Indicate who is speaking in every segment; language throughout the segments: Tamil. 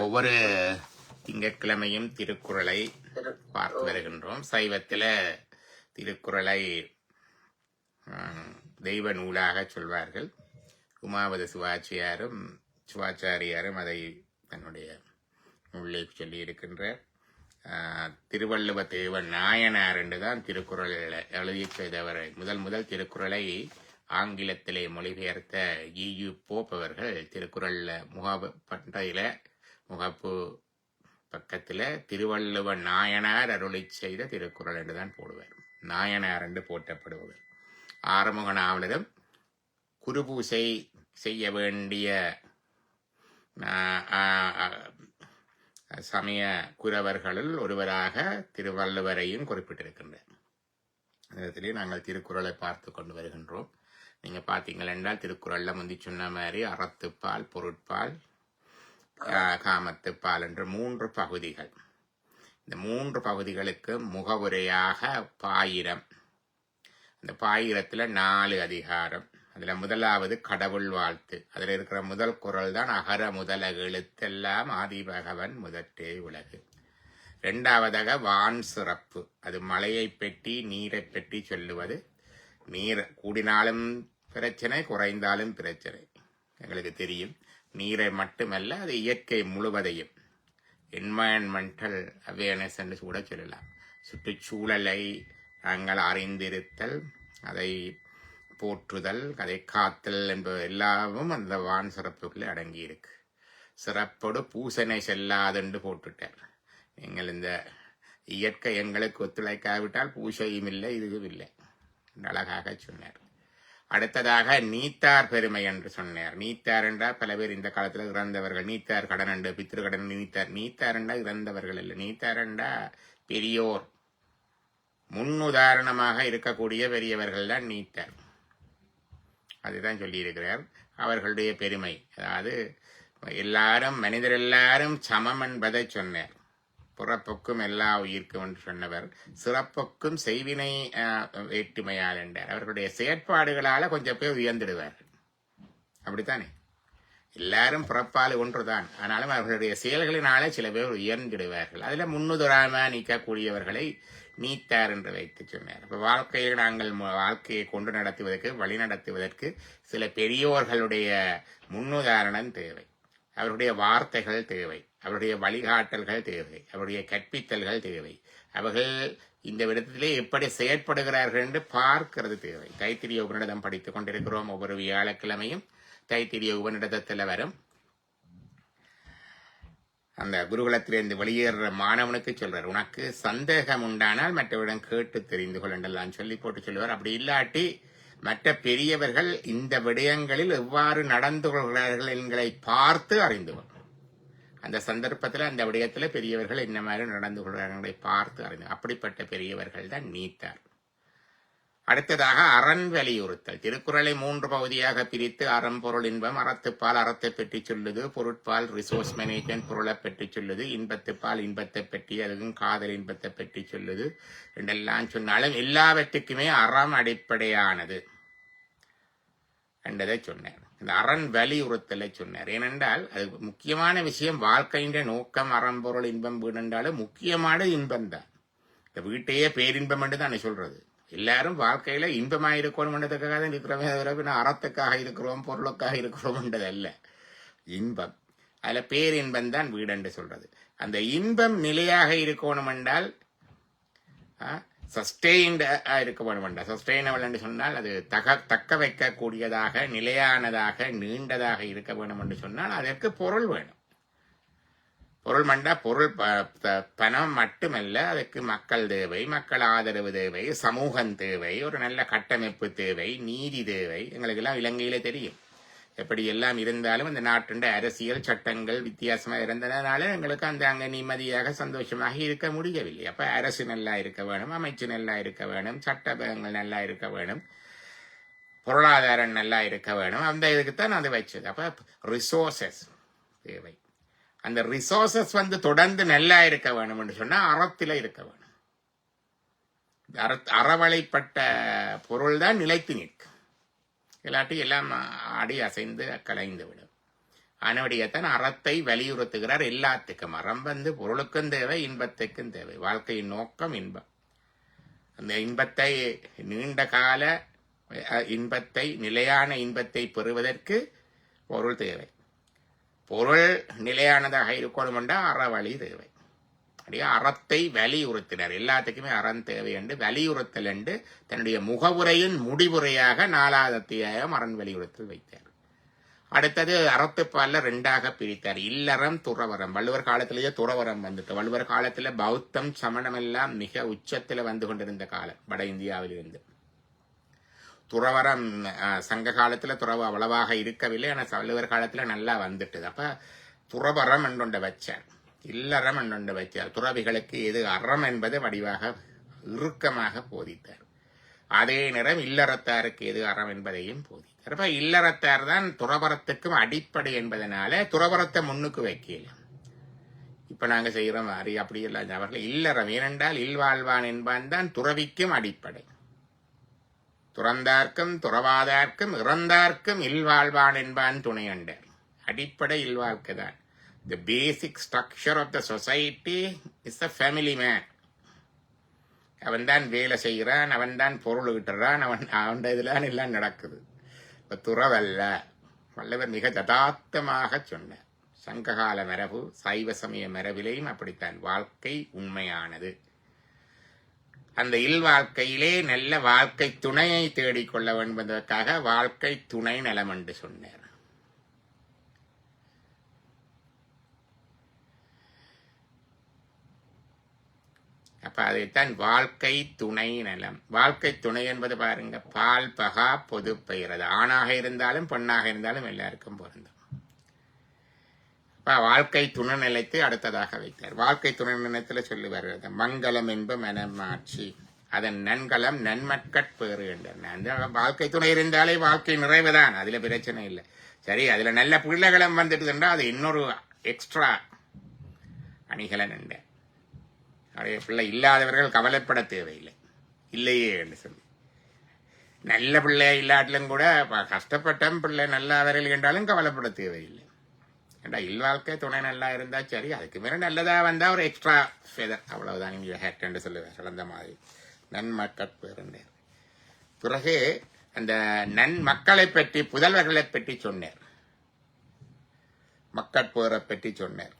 Speaker 1: ஒவ்வொரு திங்கட்கிழமையும் திருக்குறளை பார்த்து வருகின்றோம். சைவத்தில் திருக்குறளை தெய்வ நூலாக சொல்வார்கள். உமாவத சிவாச்சாரியாரும் அதை தன்னுடைய நூலில் சொல்லி இருக்கின்றார். திருவள்ளுவ தேவன் நாயனார் என்றுதான் திருக்குறள் எழுதி செய்தவர். முதல் திருக்குறளை ஆங்கிலத்திலே மொழிபெயர்த்த இ.யு. போப் அவர்கள் திருக்குறள் முகப்பு பக்கத்தில் திருவள்ளுவ நாயனார் அருளி செய்த திருக்குறள் என்றுதான் போடுவார். நாயனார் என்று போற்றப்படுபவர். ஆறுமுக நாவலரும் குருபூசை செய்ய வேண்டிய சமய குரவர்களுள் ஒருவராக திருவள்ளுவரையும் குறிப்பிட்டிருக்கின்றார். நேரத்திலே நாங்கள் திருக்குறளை பார்த்து கொண்டு வருகின்றோம். நீங்கள் பார்த்தீங்கள் என்றால் திருக்குறளில் முந்தி சொன்ன மாதிரி அறத்துப்பால், பொருட்பால், காமத்துப்பால் என்ற 3 பகுதிகள். இந்த 3 பகுதிகளுக்கு முகவுரையாக பாயிரம். இந்த பாயிரத்தில் 4 அதிகாரம். அதில் முதலாவது கடவுள் வாழ்த்து. அதில் இருக்கிற முதல் குறள் தான் அகர முதல எழுத்தெல்லாம் ஆதிபகவன் முதற்றே உலகு. 2வதாக வான் சிறப்பு. அது மழையை பற்றி நீரை பற்றி சொல்லுவது. நீர் கூடினாலும் பிரச்சனை, குறைந்தாலும் பிரச்சனை. எங்களுக்கு தெரியும். நீரை மட்டுமல்ல, அது இயற்கை முழுவதையும் என்வாயன்மெண்டல் அவேர்னஸ் என்று கூட சொல்லலாம். சுற்றுச்சூழலை நாங்கள் அறிந்திருத்தல், அதை போற்றுதல், அதை காத்தல் என்பது எல்லாமும் அந்த வான் சிறப்புக்குள்ளே அடங்கியிருக்கு. சிறப்போடு பூசனை செல்லாதென்று போட்டுட்டார். நீங்கள் இந்த இயற்கை எங்களுக்கு ஒத்துழைக்காவிட்டால் பூசையும் இல்லை, இதுவும் இல்லை அழகாக சொன்னார். அடுத்ததாக நீத்தார் பெருமை என்று சொன்னார். நீத்தார் என்றால் பல பேர் இந்த காலத்தில் இறந்தவர்கள். நீத்தார் கடன் என்று பித்திருக்கடன் நீத்தார் என்றால் இறந்தவர்கள் இல்லை. நீத்தார் என்றால் பெரியோர், முன்னுதாரணமாக இருக்கக்கூடிய பெரியவர்கள் தான் நீத்தார். அதுதான் சொல்லியிருக்கிறார். அவர்களுடைய பெருமை, அதாவது எல்லாரும் மனிதர் எல்லாரும் சமம் என்பதை சொன்னார். புறப்பொக்கும் எல்லா உயிர்க்கும் என்று சொன்னவர் சிறப்புக்கும் செய்வினை வேற்றுமையால் என்றார். அவர்களுடைய செயற்பாடுகளால கொஞ்சம் பேர் உயர்ந்திடுவார்கள். அப்படித்தானே? எல்லாரும் புறப்பால் ஒன்றுதான், ஆனாலும் அவர்களுடைய செயல்களினாலே சில பேர் உயர்ந்திடுவார்கள். அதுல முன்னுதாரணமாக நீக்கக்கூடியவர்களை நீத்தார் என்று வைத்து சொன்னார். இப்ப வாழ்க்கையை நாங்கள் வாழ்க்கையை கொண்டு நடத்துவதற்கு, வழி நடத்துவதற்கு சில பெரியோர்களுடைய முன்னுதாரணம் தேவை. அவருடைய வார்த்தைகள் தேவை, அவருடைய வழிகாட்டல்கள் தேவை, அவருடைய கற்பித்தல்கள் தேவை. அவர்கள் இந்த விடத்திலே எப்படி செயற்படுகிறார்கள் என்று பார்க்கிறது தேவை. தைத்திரிய உபநிடதம் படித்துக் கொண்டிருக்கிறோம். ஒவ்வொரு வியாழக்கிழமையும் தைத்திரிய உபநிடதத்தில் வரும் அந்த குருகுலத்திலிருந்து வெளியேற மாணவனுக்கு சொல்றார், உனக்கு சந்தேகம் உண்டானால் மற்றவரிடம் கேட்டு தெரிந்து கொள் என்றெல்லாம் சொல்லி போட்டு சொல்லுவார். அப்படி இல்லாட்டி மற்ற பெரியவர்கள் இந்த விடயங்களில் எவ்வாறு நடந்து கொள்கிறார்கள் என்களை பார்த்து அறிந்து கொள். அந்த சந்தர்ப்பத்தில் அந்த விடயத்தில் பெரியவர்கள் என்ன மாதிரி நடந்து கொள்கிறார்களை பார்த்து அறிந்து, அப்படிப்பட்ட பெரியவர்கள் தான் நீத்தார். அடுத்ததாக அரண் வலியுறுத்தல். திருக்குறளை 3 பகுதியாக பிரித்து அறம், பொருள், இன்பம். அறத்துப்பால் அறத்தை பற்றி சொல்லுது, பொருட்பால் ரிசோர்ஸ் மேனேஜ்மெண்ட் பொருளை பற்றி சொல்லுது, இன்பத்துப்பால் இன்பத்தை பற்றி, அதுவும் காதல் இன்பத்தை பற்றி சொல்லுது என்றெல்லாம் சொன்னாலும் எல்லாவற்றுக்குமே அறம் அடிப்படையானது என்றதை சொன்னார். இந்த அரண் வலியுறுத்தலை சொன்னார். ஏனென்றால் அது முக்கியமான விஷயம். வாழ்க்கையின் நோக்கம் அறம்பொருள் இன்பம் வீடு என்றாலும் முக்கியமான இன்பம் தான். இந்த வீட்டையே பேரின்பம் என்று தான் சொல்றது. எல்லாரும் வாழ்க்கையில இன்பமாக இருக்கணும் என்றதுக்காக தான் இருக்கிறோமே தவிர அறத்துக்காக இருக்கிறோம், பொருளுக்காக இருக்கிறோம் என்றது அல்ல. இன்பம், அதுல பேரின்பம் தான் வீடு என்று சொல்றது. அந்த இன்பம் நிலையாக இருக்கணும் என்றால் சஸ்டெயின்டா இருக்க வேண்டும். சஸ்டெயினபிள் என்று சொன்னால் அது தக்க வைக்கக்கூடியதாக, நிலையானதாக, நீண்டதாக இருக்க வேண்டும் என்று சொன்னால் அதற்கு பொருள் வேணும். பொருள் மண்டா பொருள் பணம் மட்டுமல்ல, அதுக்கு மக்கள் தேவை, மக்கள் ஆதரவு தேவை, சமூகம் தேவை, ஒரு நல்ல கட்டமைப்பு தேவை, நீதி தேவை. எங்களுக்கெல்லாம் இலங்கையிலே தெரியும் எப்படி எல்லாம் இருந்தாலும் இந்த நாட்டின் அரசியல் சட்டங்கள் வித்தியாசமா இருந்ததுனால எங்களுக்கு அங்க நிம்மதியாக சந்தோஷமாக இருக்க முடியவில்லை. அப்ப அரசு நல்லா இருக்க வேணும், அமைச்சு நல்லா இருக்க வேணும், சட்டங்கள் நல்லா இருக்க வேணும், பொருளாதாரம் நல்லா இருக்க வேணும். அந்த இதுக்குத்தான் அதை வச்சது. அப்ப ரிசோர்சஸ் தேவை. அந்த ரிசோர்சஸ் தொடர்ந்து நல்லா இருக்க வேணும் என்று சொன்னா அறத்தில இருக்க வேணும். அறவழைப்பட்ட பொருள் தான் நிலைத்து நிற்கும். இல்லாட்டி எல்லாம் ஆடி அசைந்து கலைந்து விடும். ஆனபடியத்தான் அறத்தை வலியுறுத்துகிறார் எல்லாத்துக்கும். அறம் பொருளுக்கும் தேவை, இன்பத்துக்கும் தேவை. வாழ்க்கையின் நோக்கம் இன்பம். அந்த இன்பத்தை நீண்ட கால இன்பத்தை, நிலையான இன்பத்தை பெறுவதற்கு பொருள் தேவை. பொருள் நிலையானதாக இருக்கணும் என்றால் அறவழி தேவை. அப்படியே அறத்தை வலியுறுத்தினார். எல்லாத்துக்குமே அறம் தேவை என்று வலியுறுத்தல் என்று தன்னுடைய முகவுரையின் முடிவுரையாக 4வது அத்தியாயம் அரண் வலியுறுத்தல் வைத்தார். அடுத்தது அறத்துப்பால 2ஆக பிரித்தார். இல்லறம், துறவரம். வள்ளுவர் காலத்திலேயே துறவரம் வந்துட்டு. வள்ளுவர் காலத்துல பௌத்தம், சமணம் எல்லாம் மிக உச்சத்துல வந்து கொண்டிருந்த காலம் வட இந்தியாவிலிருந்து. துறவரம் சங்க காலத்துல துறவு அவ்வளவாக இருக்கவில்லை. ஆனால் வள்ளுவர் காலத்துல நல்லா வந்துட்டுது. அப்ப துறவரம் என்றொண்ட வச்சார், இல்லறம் என்றொண்ட வச்சார். துறவிகளுக்கு எது அறம் என்பது வடிவாக இறுக்கமாக போதித்தார். அதே நேரம் இல்லறத்தாருக்கு எது அறம் என்பதையும் போதித்தார். அப்ப இல்லறத்தார் தான் துறவரத்துக்கும் அடிப்படை என்பதனால துறவரத்தை முன்னுக்கு வைக்கல. இப்ப நாங்க செய்யறோம் மாதிரி அப்படி எல்லாம் அவர்கள் இல்லறம். ஏனென்றால் இல்வாழ்வான் என்பான் தான் துறவிக்கும் அடிப்படை. துறந்தார்க்கும் துறவாதார்க்கும் இறந்தார்க்கும் இல்வாழ்வான் என்பான் துணையண்டர். அடிப்படை இல்வாழ்க்கை தான். The basic structure of the society is the family man. அவன் தான் வேலை செய்கிறான், அவன் தான் பொருள் ஈட்டுறான், அவன் இதுதான் எல்லாம் நடக்குது. இப்ப துறவல்ல. வள்ளுவர் மிக யதார்த்தமாக சொன்னார். சங்ககால மரபு, சைவ சமய மரபிலேயும் அப்படித்தான். வாழ்க்கை உண்மையானது. அந்த இல்வாழ்க்கையிலே நல்ல வாழ்க்கை துணையை தேடிக்கொள்ள வேண்டும் என்பதற்காக வாழ்க்கை துணை நலம் என்று சொன்னார். அப்ப அதைத்தான் வாழ்க்கை துணை நலம். வாழ்க்கை துணை என்பது பாருங்க, பால் பகா பொது பெயர். அது ஆணாக இருந்தாலும் பெண்ணாக இருந்தாலும் எல்லாருக்கும் பொருந்தும். வாழ்க்கை துணை நிலைத்து அடுத்ததாக வைத்தார். வாழ்க்கை துணை நிலையத்தில் சொல்லுவார், மங்களம் என்ப மனமாட்சி, அதன் நன்கலம் நன்மட்கட் பேறு என்றார். அந்த வாழ்க்கை துணை இருந்தாலே வாழ்க்கை நிறைவுதான், அதுல பிரச்சனை இல்லை. சரி, அதுல நல்ல பிள்ளைகளும் வந்துட்டு அது இன்னொரு எக்ஸ்ட்ரா அணிகலன் என்ற. அவருடைய பிள்ளை இல்லாதவர்கள் கவலைப்பட தேவையில்லை, இல்லையே என்று சொல்லி. நல்ல பிள்ளை இல்லாட்டிலும் கூட கஷ்டப்பட்ட பிள்ளை நல்லாவர்கள் என்றாலும் கவலைப்பட தேவையில்லை. ஏண்டா இல்வாழ்க்கை துணை நல்லா இருந்தா சரி, அதுக்கு மேல நல்லதா வந்தா ஒரு எக்ஸ்ட்ரா ஃபெதர், அவ்வளவுதான். இங்க ஹேட் என்று சொல்லுவார் அந்த மாதிரி. நன்மக்கட்பேர். பிறகு அந்த மக்களை பற்றி, புதல்வர்களை பற்றி சொன்னார். மக்கட்பேரை பற்றி சொன்னார்.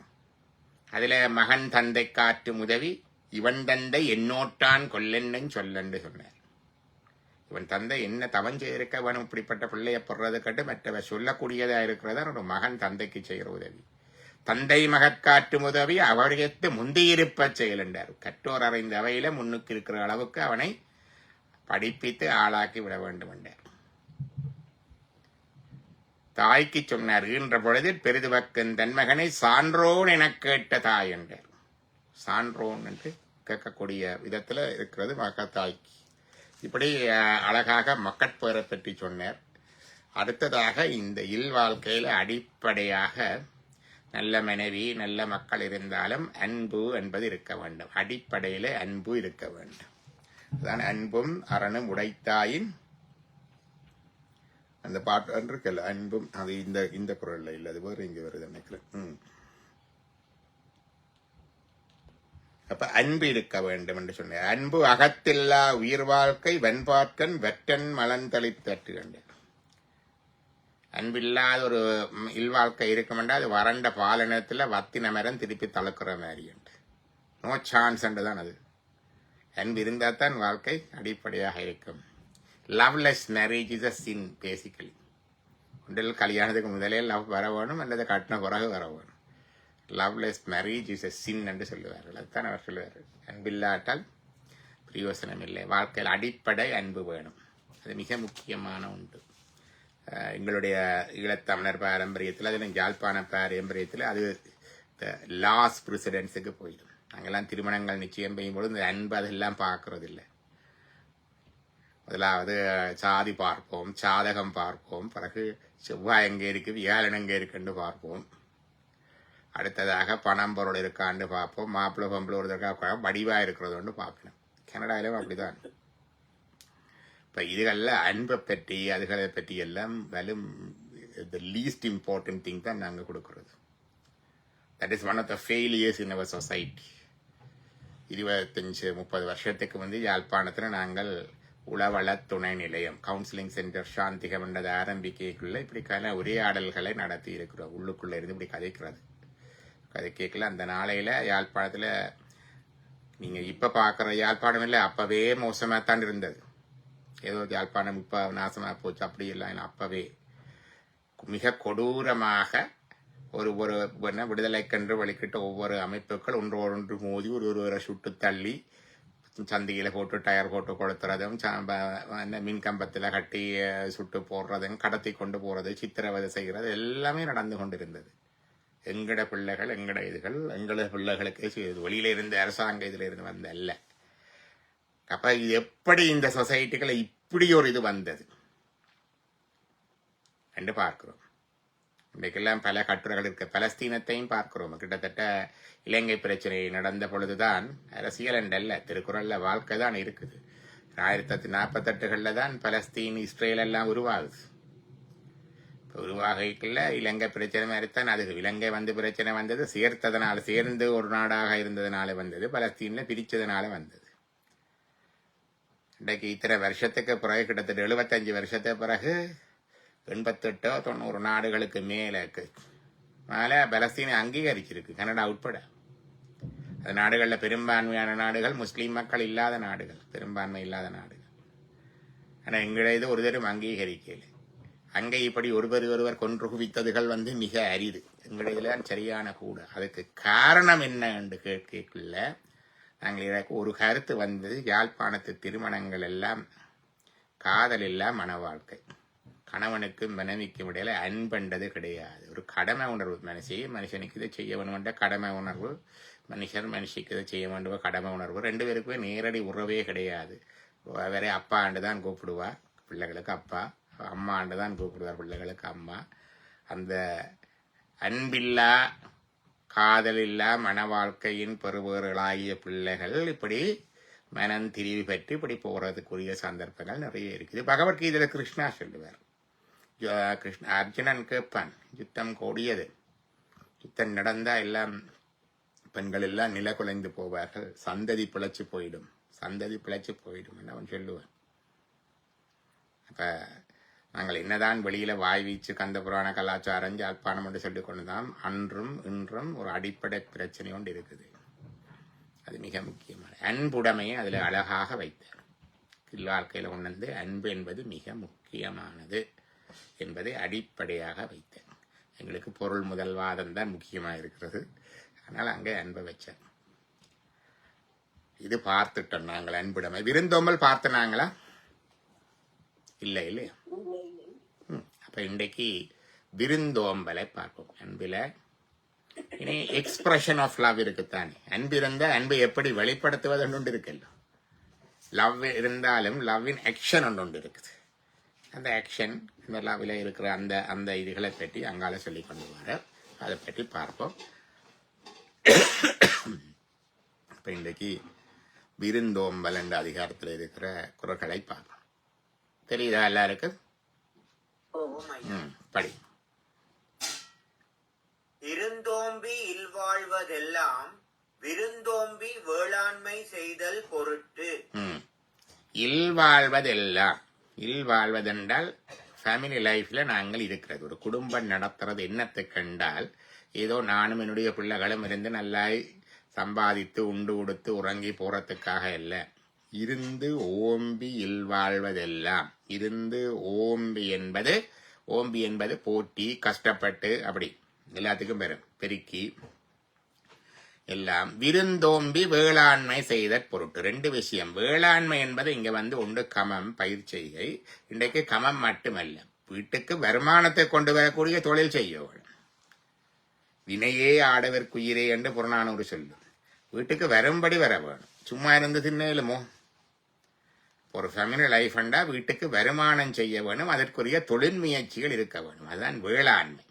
Speaker 1: அதுல மகன் தந்தை காற்று உதவி, இவன் தந்தை என்னோட்டான் கொல்லென்னு சொல்லன்னு சொன்னார். இவன் தந்தை என்ன தவன் செய்திருக்க, அவன் இப்படிப்பட்ட பிள்ளைய போடுறது கட்டு மற்றவ சொல்லக்கூடியதா இருக்கிறதா ஒரு மகன் தந்தைக்கு செய்கிற உதவி. தந்தை மகற்காற்று உதவி அவருக்கு முந்தியிருப்ப செயல் என்றார். கற்றோர் அறிந்த அவையில முன்னுக்கு இருக்கிற அளவுக்கு அவனை படிப்பித்து ஆளாக்கி விட வேண்டும் என்றார். தாய்க்கு சொன்னார், ஈன்ற பொழுது பெரிதுவக்கன் தன் மகனை சான்றோன் என கேட்ட தாய் என்றார். சான்றோன் என்று கேட்கக்கூடிய விதத்துல இருக்கிறது மக தாய்க்கு. இப்படி அழகாக மக்கட்பேரை பற்றி சொன்னார். அடுத்ததாக இந்த இல்வாழ்க்கையில அடிப்படையாக நல்ல மனைவி நல்ல மக்கள் இருந்தாலும் அன்பு என்பது இருக்க வேண்டும். அடிப்படையில அன்பு இருக்க வேண்டும். அதான் அன்பும் அறனும் உடைத்தாயின் அந்த பாட்டு இருக்குல்ல, அன்பும். அது இந்த குரல்ல இல்ல, அது வேறு இங்க வருது நினைக்கிறேன். அப்ப அன்பு இருக்க வேண்டும் என்று சொன்னார். அன்பு அகத்தில்லா உயிர் வாழ்க்கை வெண்பாட்கன் வெற்றன் மலந்தளித்தட்டு என்றார். அன்பில்லாத ஒரு இல்வாழ்க்கை இருக்குமெண்டா அது வறண்ட பாலனத்துல வத்தின மரம் திருப்பி தளர்க்கிற மாதிரி உண்டு. நோ சான்ஸ் என்றுதான் அது. அன்பு இருந்தா தான் வாழ்க்கை அடிப்படையாக இருக்கும். Loveless marriage is a sin basically. ஒன்றில் கல்யாணத்துக்கு முதலே லவ் வர வேணும், அல்லது கட்டின பிறகு வர வேணும். லவ்லெஸ் மேரேஜ் இஸ் அ சின் என்று சொல்லுவார்கள். அதுதான் அவர் சொல்லுவார். அன்பில்லாட்டால் பிரயோசனம் இல்லை. வாழ்க்கையில் அடிப்படை அன்பு வேணும். அது மிக முக்கியமான உண்டு. எங்களுடைய ஈழத்தமிழர் பாரம்பரியத்தில், அதில் யாழ்ப்பாண பாரம்பரியத்தில் அது லாஸ்ட் பிரசிடென்ஸுக்கு போயிடும். நாங்கெல்லாம் திருமணங்கள் நிச்சயம் பெய்யும்போது இந்த அன்பு அதெல்லாம் பார்க்கறது இல்லை. முதலாவது சாதி பார்ப்போம், சாதகம் பார்ப்போம், பிறகு செவ்வாய் எங்கே இருக்கு, வியாழன் எங்கே இருக்குன்னு பார்ப்போம். அடுத்ததாக பணம் பொருள் இருக்கான்னு பார்ப்போம். மாப்பிள்ளை பொம்பளை ஒருத்தருக்காக வடிவா இருக்கிறது ஒன்று பார்க்கணும். கனடாவிலும் அப்படிதான். இப்ப இதுகள்ல அன்பை பற்றி அதுகளை பற்றி எல்லாம் வலும் த லீஸ்ட் இம்பார்ட்டன்ட் திங் தான் நாங்கள் கொடுக்குறது. That is one of the failures in our society. 25-30 வருஷத்துக்கு யாழ்ப்பாணத்தில் நாங்கள் உளவள துணை நிலையம் கவுன்சிலிங் சென்டர் சாந்திகம் என்றது ஆரம்பிக்கைக்குள்ள இப்படிக்கான உரையாடல்களை நடத்தி இருக்கிறோம். உள்ளுக்குள்ள இருந்து இப்படி கதைக்கல அந்த நாளையில யாழ்ப்பாணத்தில் நீங்க இப்ப பாக்குற யாழ்ப்பாணம் இல்லை, அப்பவே மோசமாத்தான் இருந்தது. ஏதோ யாழ்ப்பாணம் இப்ப நாசமா போச்சு அப்படி இல்லை. அப்பவே மிக கொடூரமாக ஒரு விடுதலைக்கென்று வெளிக்கிட்ட ஒவ்வொரு அமைப்புகள் ஒன்று மோதி ஒருவரை சுட்டு தள்ளி சந்தியில போட்டு டயர் போட்டு கொளுத்துறதும் மின் கம்பத்தில் கட்டி சுட்டு போடுறதும் கடத்தி கொண்டு போறது சித்திரவதை செய்கிறது எல்லாமே நடந்து கொண்டிருந்தது. எங்கட பிள்ளைகள் எங்கள பிள்ளைகளுக்கு வெளியில இருந்து அரசாங்க இதுல இருந்து வந்த அல்ல. அப்ப இது எப்படி இந்த சொசைட்டிகளை இப்படி ஒரு இது வந்தது என்று பார்க்கிறோம். இன்றைக்கெல்லாம் பல கட்டுரைகள் இருக்கு. பலஸ்தீனத்தையும் பார்க்கிறோம். கிட்டத்தட்ட இலங்கை பிரச்சனை நடந்த பொழுதுதான் அரசியல் என்றல்ல, திருக்குறள்ல வாழ்க்கை தான் இருக்குது. 1948 தான் பலஸ்தீன் இஸ்ரேல் எல்லாம் உருவாகுது. உருவாகைக்குள்ள இலங்கை பிரச்சனை மாதிரித்தான் அது. இலங்கை பிரச்சனை வந்தது சேர்த்ததுனால, சேர்ந்து ஒரு நாடாக இருந்ததுனால வந்தது. பலஸ்தீன்ல பிரிச்சதுனால வந்தது. இன்றைக்கு இத்தனை வருஷத்துக்கு பிறகு, கிட்டத்தட்ட 75 வருஷத்துக்கு பிறகு 88-90 நாடுகளுக்கு மேலே பலஸ்தீனை அங்கீகரிச்சிருக்கு, கனடா உட்பட. அது நாடுகளில் பெரும்பான்மையான நாடுகள் முஸ்லீம் மக்கள் இல்லாத நாடுகள், பெரும்பான்மை இல்லாத நாடுகள். ஆனால் எங்களை இது ஒரு தரம் அங்கீகரிக்கல. அங்கே இப்படி ஒருவர் கொன்று குவித்ததுகள் மிக அரிது. எங்களுடைய சரியான கூட. அதுக்கு காரணம் என்ன என்று கேட்கக்குள்ள நாங்கள் இதற்கு ஒரு கருத்து யாழ்ப்பாணத்து திருமணங்கள் எல்லாம் காதல் இல்லா மன வாழ்க்கை. கணவனுக்கும் மனைவிக்கும் இடையில அன்பண்டது கிடையாது. ஒரு கடமை உணர்வு. மனுஷனுக்கு இதை செய்ய வேணுமென்ற கடமை உணர்வு, மனுஷிக்கு இதை செய்ய வேண்டுவ கடமை உணர்வு. 2 பேருக்குமே நேரடி உறவே கிடையாது. வேற அப்பா ஆண்டுதான் கூப்பிடுவார் பிள்ளைகளுக்கு அப்பா, அம்மா ஆண்டுதான் கூப்பிடுவார் பிள்ளைகளுக்கு அம்மா. அந்த அன்பில்லா காதலில்லா மன வாழ்க்கையின் பெறுபவர்களாகிய பிள்ளைகள் இப்படி மனம் திரிவு பெற்று இப்படி போறதுக்குரிய சந்தர்ப்பங்கள் நிறைய இருக்குது. பகவத்கீதையில கிருஷ்ணா சொல்லுவார். அர்ஜுனன் கேட்பான், யுத்தம் கூடியது, யுத்தம் நடந்தா எல்லாம் பெண்கள் எல்லாம் நில குலைந்து போவார்கள், சந்ததி பிழைச்சு போயிடும் என்று அவன் சொல்லுவான். அப்ப நாங்கள் என்னதான் வெளியில வாய் வீச்சு கந்த புராண கலாச்சாரம் யாழ்ப்பாணம் என்று சொல்லிக் கொண்டுதான் அன்றும் இன்றும் ஒரு அடிப்படை பிரச்சனை ஒன்று இருக்குது. அது மிக முக்கியமான அன்புடைமையை அதுல அழகாக வைத்தார். வாழ்க்கையில உணர்ந்து அன்பு என்பது மிக முக்கியமானது என்பதை அடிப்படையாக வைத்தார். எங்களுக்கு பொருள் முதல்வாதம் தான் முக்கியமாக இருக்கிறது. அதனால் அங்கே அன்பை வச்சார். இது பார்த்துட்டோம் நாங்கள். அன்புடைமை விருந்தோம்பல் பார்த்தனாங்களா? இல்லையா? அப்ப இன்றைக்கு விருந்தோம்பலை பார்ப்போம். அன்பில இனி எக்ஸ்பிரஷன் ஆஃப் லவ் இருக்குத்தானே. அன்பு இருந்தா அன்பை எப்படி வெளிப்படுத்துவது ஒன்று இருக்குல்ல. லவ் இருந்தாலும் லவ்வின் ஆக்ஷன் ஒன்று இருக்குது. அந்த ஆக்ஷன் இந்த லவ்வில் இருக்கிற அந்த இதுகளை பற்றி அங்கால சொல்லி கொண்டு வர அதை பற்றி பார்ப்போம். இப்ப இன்றைக்கு விருந்தோம்பல் என்ற அதிகாரத்தில் இருக்கிற குறள்களை பார்ப்போம். தெரியுதா எல்லாருக்கும்? படி.
Speaker 2: இருந்தோம்பி இல்வாழ்வதெல்லாம் விருந்தோம்பி வேளாண்மை செய்தல் பொருட்டு.
Speaker 1: இல்வாழ்வதெல்லாம், இல்வாழ்வதென்றால் ஃபேமிலி லைஃப்ல நாங்கள் இருக்கிறது, ஒரு குடும்பம் நடத்துறது என்னத்தை கண்டால் ஏதோ நானும் என்னுடைய பிள்ளைகளும் இருந்து நல்லா சம்பாதித்து உண்டு உடுத்து உறங்கி போறதுக்காக இல்லை. இருந்து ஓம்பி இல்வாழ்வதெல்லாம். இருந்து ஓம்பி என்பது போட்டி கஷ்டப்பட்டு அப்படி எல்லாத்துக்கும் பெருக்கி எல்லாம். விருந்தோம்பி வேளாண்மை செய்த பொருட்டு. 2 விஷயம். வேளாண்மை என்பது இங்க ஒன்று கமம், பயிர் செய்கை. இன்றைக்கு கமம் மட்டுமல்ல, வீட்டுக்கு வருமானத்தை கொண்டு வரக்கூடிய தொழில் செய்ய வேணும். வினையே ஆடவர்க்குயிரே என்று புறநானூறு சொல்லும். வீட்டுக்கு வரும்படி வர வேணும். சும்மா இருந்து தின்னலுமோ? ஒரு ஃபேமிலி லைஃப் என்றா வீட்டுக்கு வருமானம் செய்ய வேணும், அதற்குரிய தொழில் முயற்சிகள் இருக்க வேணும். அதுதான் வேளாண்மை.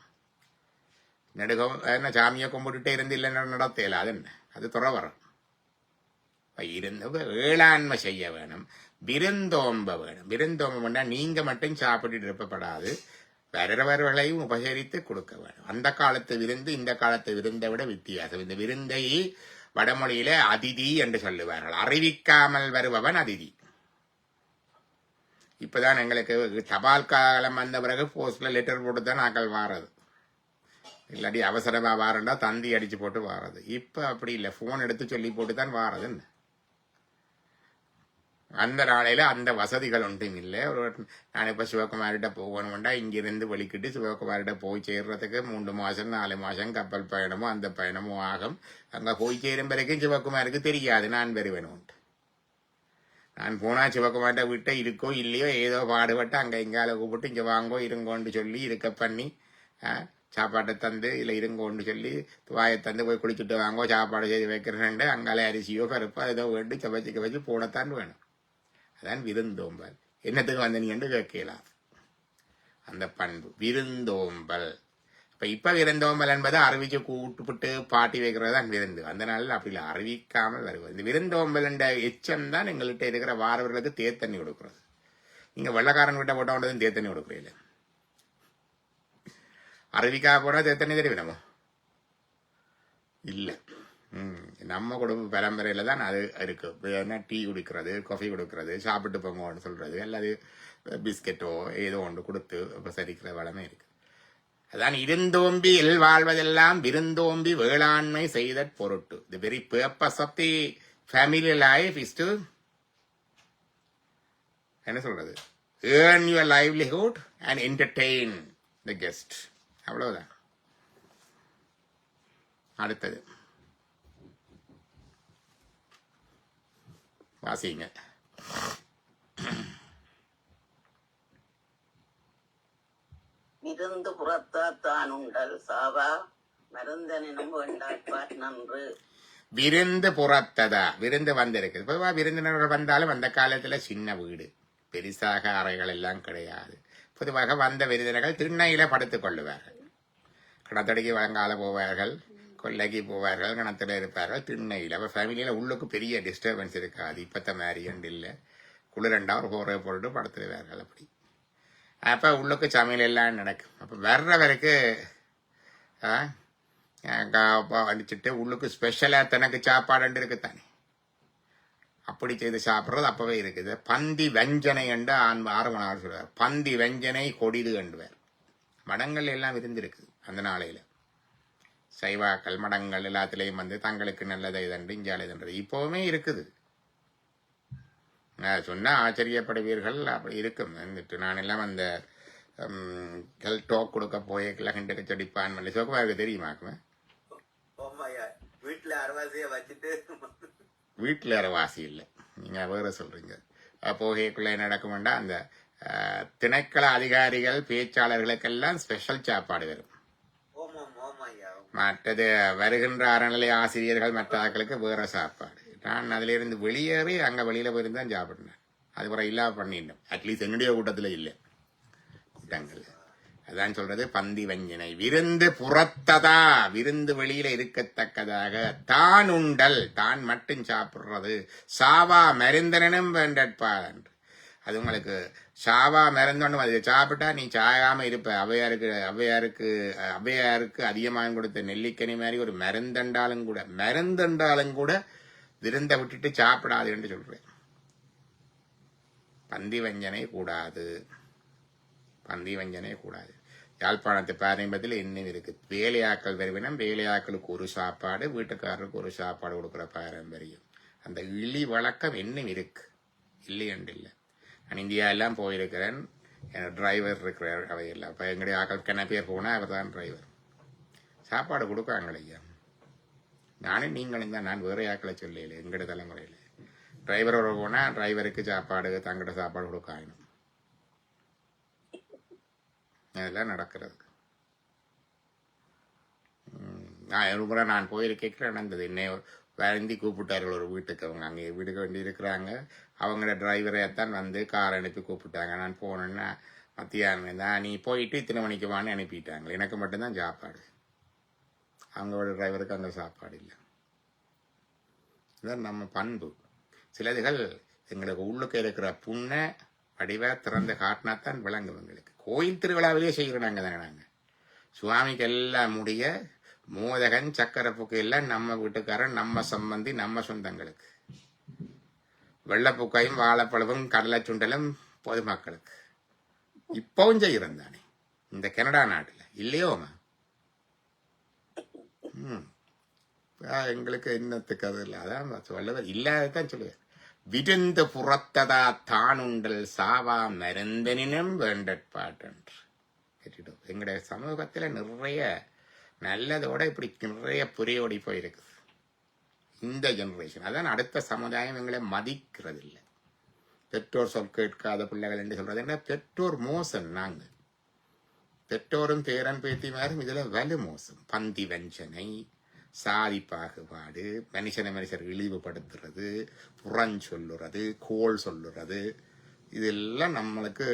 Speaker 1: என்ன சாமியை கும்பிட்டுட்டே இருந்து இல்லைன்னா நடத்தல, அது என்ன, அது துறவரம். இருந்து வேளாண்மை செய்ய வேணும், விருந்தோம்ப வேணும். விருந்தோம்பம் நீங்க மட்டும் சாப்பிட்டு இருப்பப்படாது, வருகிறவர்களையும் உபசரித்து கொடுக்க வேண்டும். அந்த காலத்து விருந்து இந்த காலத்து விருந்தை விட வித்தியாசம். இந்த விருந்தை வடமொழியில அதிதி என்று சொல்லுவார்கள். அறிவிக்காமல் வருபவன் அதிதி. இப்பதான் எங்களுக்கு தபால் காலம் வந்த பிறகு போஸ்ட்ல லெட்டர் போட்டு தான் நாங்கள் வாரது. இல்லாட்டி அவசரமா வாரண்டா தந்தி அடிச்சு போட்டு வாரது. இப்ப அப்படி இல்லை, போன் எடுத்து சொல்லி போட்டு தான் வாரதுன்னு. அந்த நாளையில அந்த வசதிகள் ஒன்றும் இல்லை. நான் இப்ப சிவகுமார்கிட்ட போகணும்டா இங்கிருந்து வெளிக்கிட்டு சிவகுமார்கிட்ட போய் சேர்றதுக்கு 3 மாசம் 4 மாசம் கப்பல் பயணமோ அந்த பயணமோ ஆகும். அங்க போய் சேரும் வரைக்கும் சிவகுமாருக்கு தெரியாது நான் வருவேணும். நான் போனா சிவகுமார்கிட்ட விட்ட இருக்கோ இல்லையோ ஏதோ பாடுபட்டு அங்க இங்கால கூப்பிட்டு இங்க வாங்கோ இருங்கோன்னு சொல்லி இருக்க பண்ணி சாப்பாட்டை தந்து இல்லை இருங்கோன்னு சொல்லி வாயை தந்து போய் குளிச்சுட்டு வாங்கோ சாப்பாடு செய்து வைக்கிறேன். அங்கால அரிசியோ பருப்போ ஏதோ வேண்டு சமைச்சிக்க வச்சு போனத்தான் வேணும். அதான் விருந்தோம்பல். என்னத்துக்கு வந்த நீ என்று கேட்கலாம். அந்த பண்பு விருந்தோம்பல். இப்ப விருந்தோம்பல் என்பது அறிவிச்சு கூட்டுப்பட்டு பாட்டி வைக்கிறது தான் விருந்து. அந்த நாளில் அப்படி இல்லை, அறிவிக்காமல் வருவது. இந்த விருந்தோம்பல் என்ற எச்சம் தான் எங்கள்கிட்ட இருக்கிற வாரவர்களுக்கு தேத்தண்ணி கொடுக்குறது. நீங்க வெள்ளக்காரன் கிட்ட போட்ட கொண்டதும் தேத்தண்ணி கொடுக்குறீங்க. அறிவிக்கா போனா தேத்தண்ணி தெரிவிடமோ இல்லை. நம்ம குடும்ப பரம்பரையில தான் அது இருக்கு. என்ன டீ குடிக்கிறது, காஃபி கொடுக்கறது, சாப்பிட்டு போங்கன்னு சொல்றது, அல்லது பிஸ்கெட்டோ ஏதோ ஒன்று கொடுத்து உபசரிக்கிற வளமே இருக்கு. அதான் இருந்தோம்பி வாழ்வதெல்லாம் விருந்தோம்பி வேளாண்மை செய்த பொருட்டு. The very purpose of the family life is to என்ன சொல்றது, earn your livelihood and entertain the guest. அவ்வளவுதான். அடுத்தது வாசிங்க.
Speaker 3: விருந்து புறத்தான் உண்டல் சாவா மருந்தனும் வேண்டாட்பார் நன்று.
Speaker 1: விருந்து புறத்ததா, விருந்து வந்திருக்கு. பொதுவாக விருந்தினர்கள் வந்தாலும் அந்த காலத்துல சின்ன வீடு, பெரிசாக அறைகள் எல்லாம் கிடையாது. பொதுவாக வந்த விருந்தினர்கள் திண்ணையில படுத்துக் கொள்ளுவார்கள். கணத்தடிக்கு வழங்கால போவார்கள், கொல்லைக்கு போவார்கள், கணத்துல இருப்பார்கள் திண்ணையில். அப்ப ஃபேமிலியில உள்ளுக்கு பெரிய டிஸ்டர்பன்ஸ் இருக்காது. இப்பத்த மாதிரி அண்டு இல்லை, குளிரண்டா ஒரு போரை போட்டு படுத்துடுவார்கள். அப்படி அப்ப உள்ளுக்கு சமையல் எல்லாம் நடக்கும். அப்ப வர்றவருக்கு அடிச்சுட்டு உள்ளுக்கு ஸ்பெஷலா தனக்கு சாப்பாடு இருக்குத்தானே, அப்படி செய்து சாப்பிட்றது அப்பவே இருக்குது. பந்தி வெஞ்சனை என்று ஆரம்பனார் சொல்றார். பந்தி வெஞ்சனை கொடிது என்றுவார். மடங்கள் எல்லாம் இருந்திருக்குது அந்த நாளையில. சைவாக்கள் மடங்கள் எல்லாத்திலையும் வந்து தங்களுக்கு நல்லதை இதன்று இஞ்சாலை இதன்றது இப்பவுமே இருக்குது. சொன்னா ஆச்சரியப்படுவீர்கள். அப்படி இருக்கும். நான் எல்லாம் அந்த ஹெல்த் டாக் கொடுக்க போய் கிழக்கு செடிப்பான் பண்ணி சோக்குமாருக்கு தெரியுமாக்குமே. வீட்டுல அரவாசி இல்லை, நீங்க வேற சொல்றீங்க. போகைக்குள்ள என்ன நடக்கும் வேண்டாம், அந்த திணைக்கள அதிகாரிகள் பேச்சாளர்களுக்கெல்லாம் ஸ்பெஷல் சாப்பாடு வரும். மற்றது வருகின்ற அறநிலை ஆசிரியர்கள் மற்ற ஆட்களுக்கு வேற சாப்பாடு. நான் அதுல இருந்து வெளியேறி அங்க வெளியில போயிருந்து தான் சாப்பிட்டேன். அது பிறகு இல்லாம பண்ணிட்டேன். அட்லீஸ்ட் என்னுடைய கூட்டத்துல இல்லை கூட்டங்கள். அதான் சொல்றது பந்தி வஞ்சனை. விருந்து புறத்ததா, விருந்து வெளியில இருக்கத்தக்கதாக. தான் உண்டல், தான் மட்டும் சாப்பிடுறது. சாவா மருந்தனும் வேண்டற்பார். அது உங்களுக்கு சாவா மருந்தொன்னு அது சாப்பிட்டா நீ சாயாம இருப்ப. அவ்வையாருக்கு அதிகமாக கொடுத்த நெல்லிக்கனி மாதிரி ஒரு மருந்தண்டாலும் கூட விருந்த விட்டுட்டு சாப்பிடாது என்று சொல்றேன். பந்தி வஞ்சனை கூடாது, பந்தி வஞ்சனை கூடாது. யாழ்ப்பாணத்து பாரம்பரியத்தில் இன்னும் இருக்கு. வேலையாக்கள் வருவினம், வேலையாக்களுக்கு ஒரு சாப்பாடு, வீட்டுக்காரருக்கு ஒரு சாப்பாடு கொடுக்குற பாரம்பரியம். அந்த இழி வழக்கம் இன்னும் இருக்கு, இல்லை என்று இல்லை. நான் இந்தியா எல்லாம் போயிருக்கிறேன். டிரைவர் இருக்கிறார் அவையெல்லாம். இப்போ எங்களுடைய ஆக்கள் கன பேர் போனால் அவர் தான் டிரைவர். சாப்பாடு கொடுக்காங்க ஐயா. நானும் நீங்களும் தான், நான் வேற ஆக்களை சொல்லல. எங்கட தலைமுறையில் டிரைவரோட போனால் டிரைவருக்கு சாப்பாடு தங்கட சாப்பாடு கொடுக்காயணும். அதெல்லாம் நடக்கிறது. நான் ஒரு முறை நான் போயிருக்கேன் நடந்தது. என்னை வருந்தி கூப்பிட்டார்கள் ஒரு வீட்டுக்கு. அவங்க அங்கே வீட்டுக்கு வேண்டி இருக்கிறாங்க. அவங்களோட டிரைவரையத்தான் வந்து கார் அனுப்பி கூப்பிட்டாங்க. நான் போனேன்னா மத்தியானம் தான், நீ போயிட்டு இத்தனை மணிக்கு வான்னு அனுப்பிட்டாங்க. எனக்கு மட்டும்தான் சாப்பாடு, அவங்களோட டிரைவருக்கு அங்கே சாப்பாடு இல்லை. இதுதான் நம்ம பண்பு. சிலதுகள் எங்களுக்கு உள்ளுக்கு இருக்கிற புண்ணை வடிவா திறந்து காட்டினாத்தான் விளங்கும் எங்களுக்கு. கோயில் திருவிழாவிலேயே செய்கிறோம் நாங்கள் தானே. நாங்கள் சுவாமிக்கு எல்லாம் முடிய மோதகன் சக்கரை புக்கு எல்லாம் நம்ம வீட்டுக்காரன், நம்ம சம்பந்தி, நம்ம சொந்தங்களுக்கு. வெள்ளப்புக்கையும் வாழைப்பழமும் கடலை சுண்டலும் பொதுமக்களுக்கு. இப்பவும் செய்கிறோம் தானே இந்த கனடா நாட்டில், இல்லையோமா? எங்களுக்கு என்னத்துக்கு அது இல்லை. அதான் சொல்லவர் இல்லாததான் சொல்லுவார். விருந்து புறத்ததா தானுண்டல் சாவா மருந்தனினும் வேண்டற்பாட்டென்று கேட்டுட்டோம். எங்களுடைய சமூகத்துல நிறைய நல்லதோட இப்படி நிறைய புரியோடி போயிருக்குது இந்த ஜெனரேஷன். அதான் அடுத்த சமுதாயம் எங்களை மதிக்கிறது இல்லை. பெற்றோர் சொல் கேட்காத பிள்ளைகள் என்று சொல்றது என்ன? பெற்றோர் மோசம். நாங்கள் பெற்றோரும் பேரன் பேத்திமாரும் இதுல வலு மோசம். பந்தி வஞ்சனை, சாதி பாகுபாடு, மனுஷர் இழிவுபடுத்துறது, புறஞ்சொல்லுறது, கோள் சொல்லுறது, இதெல்லாம் நம்மளுக்கு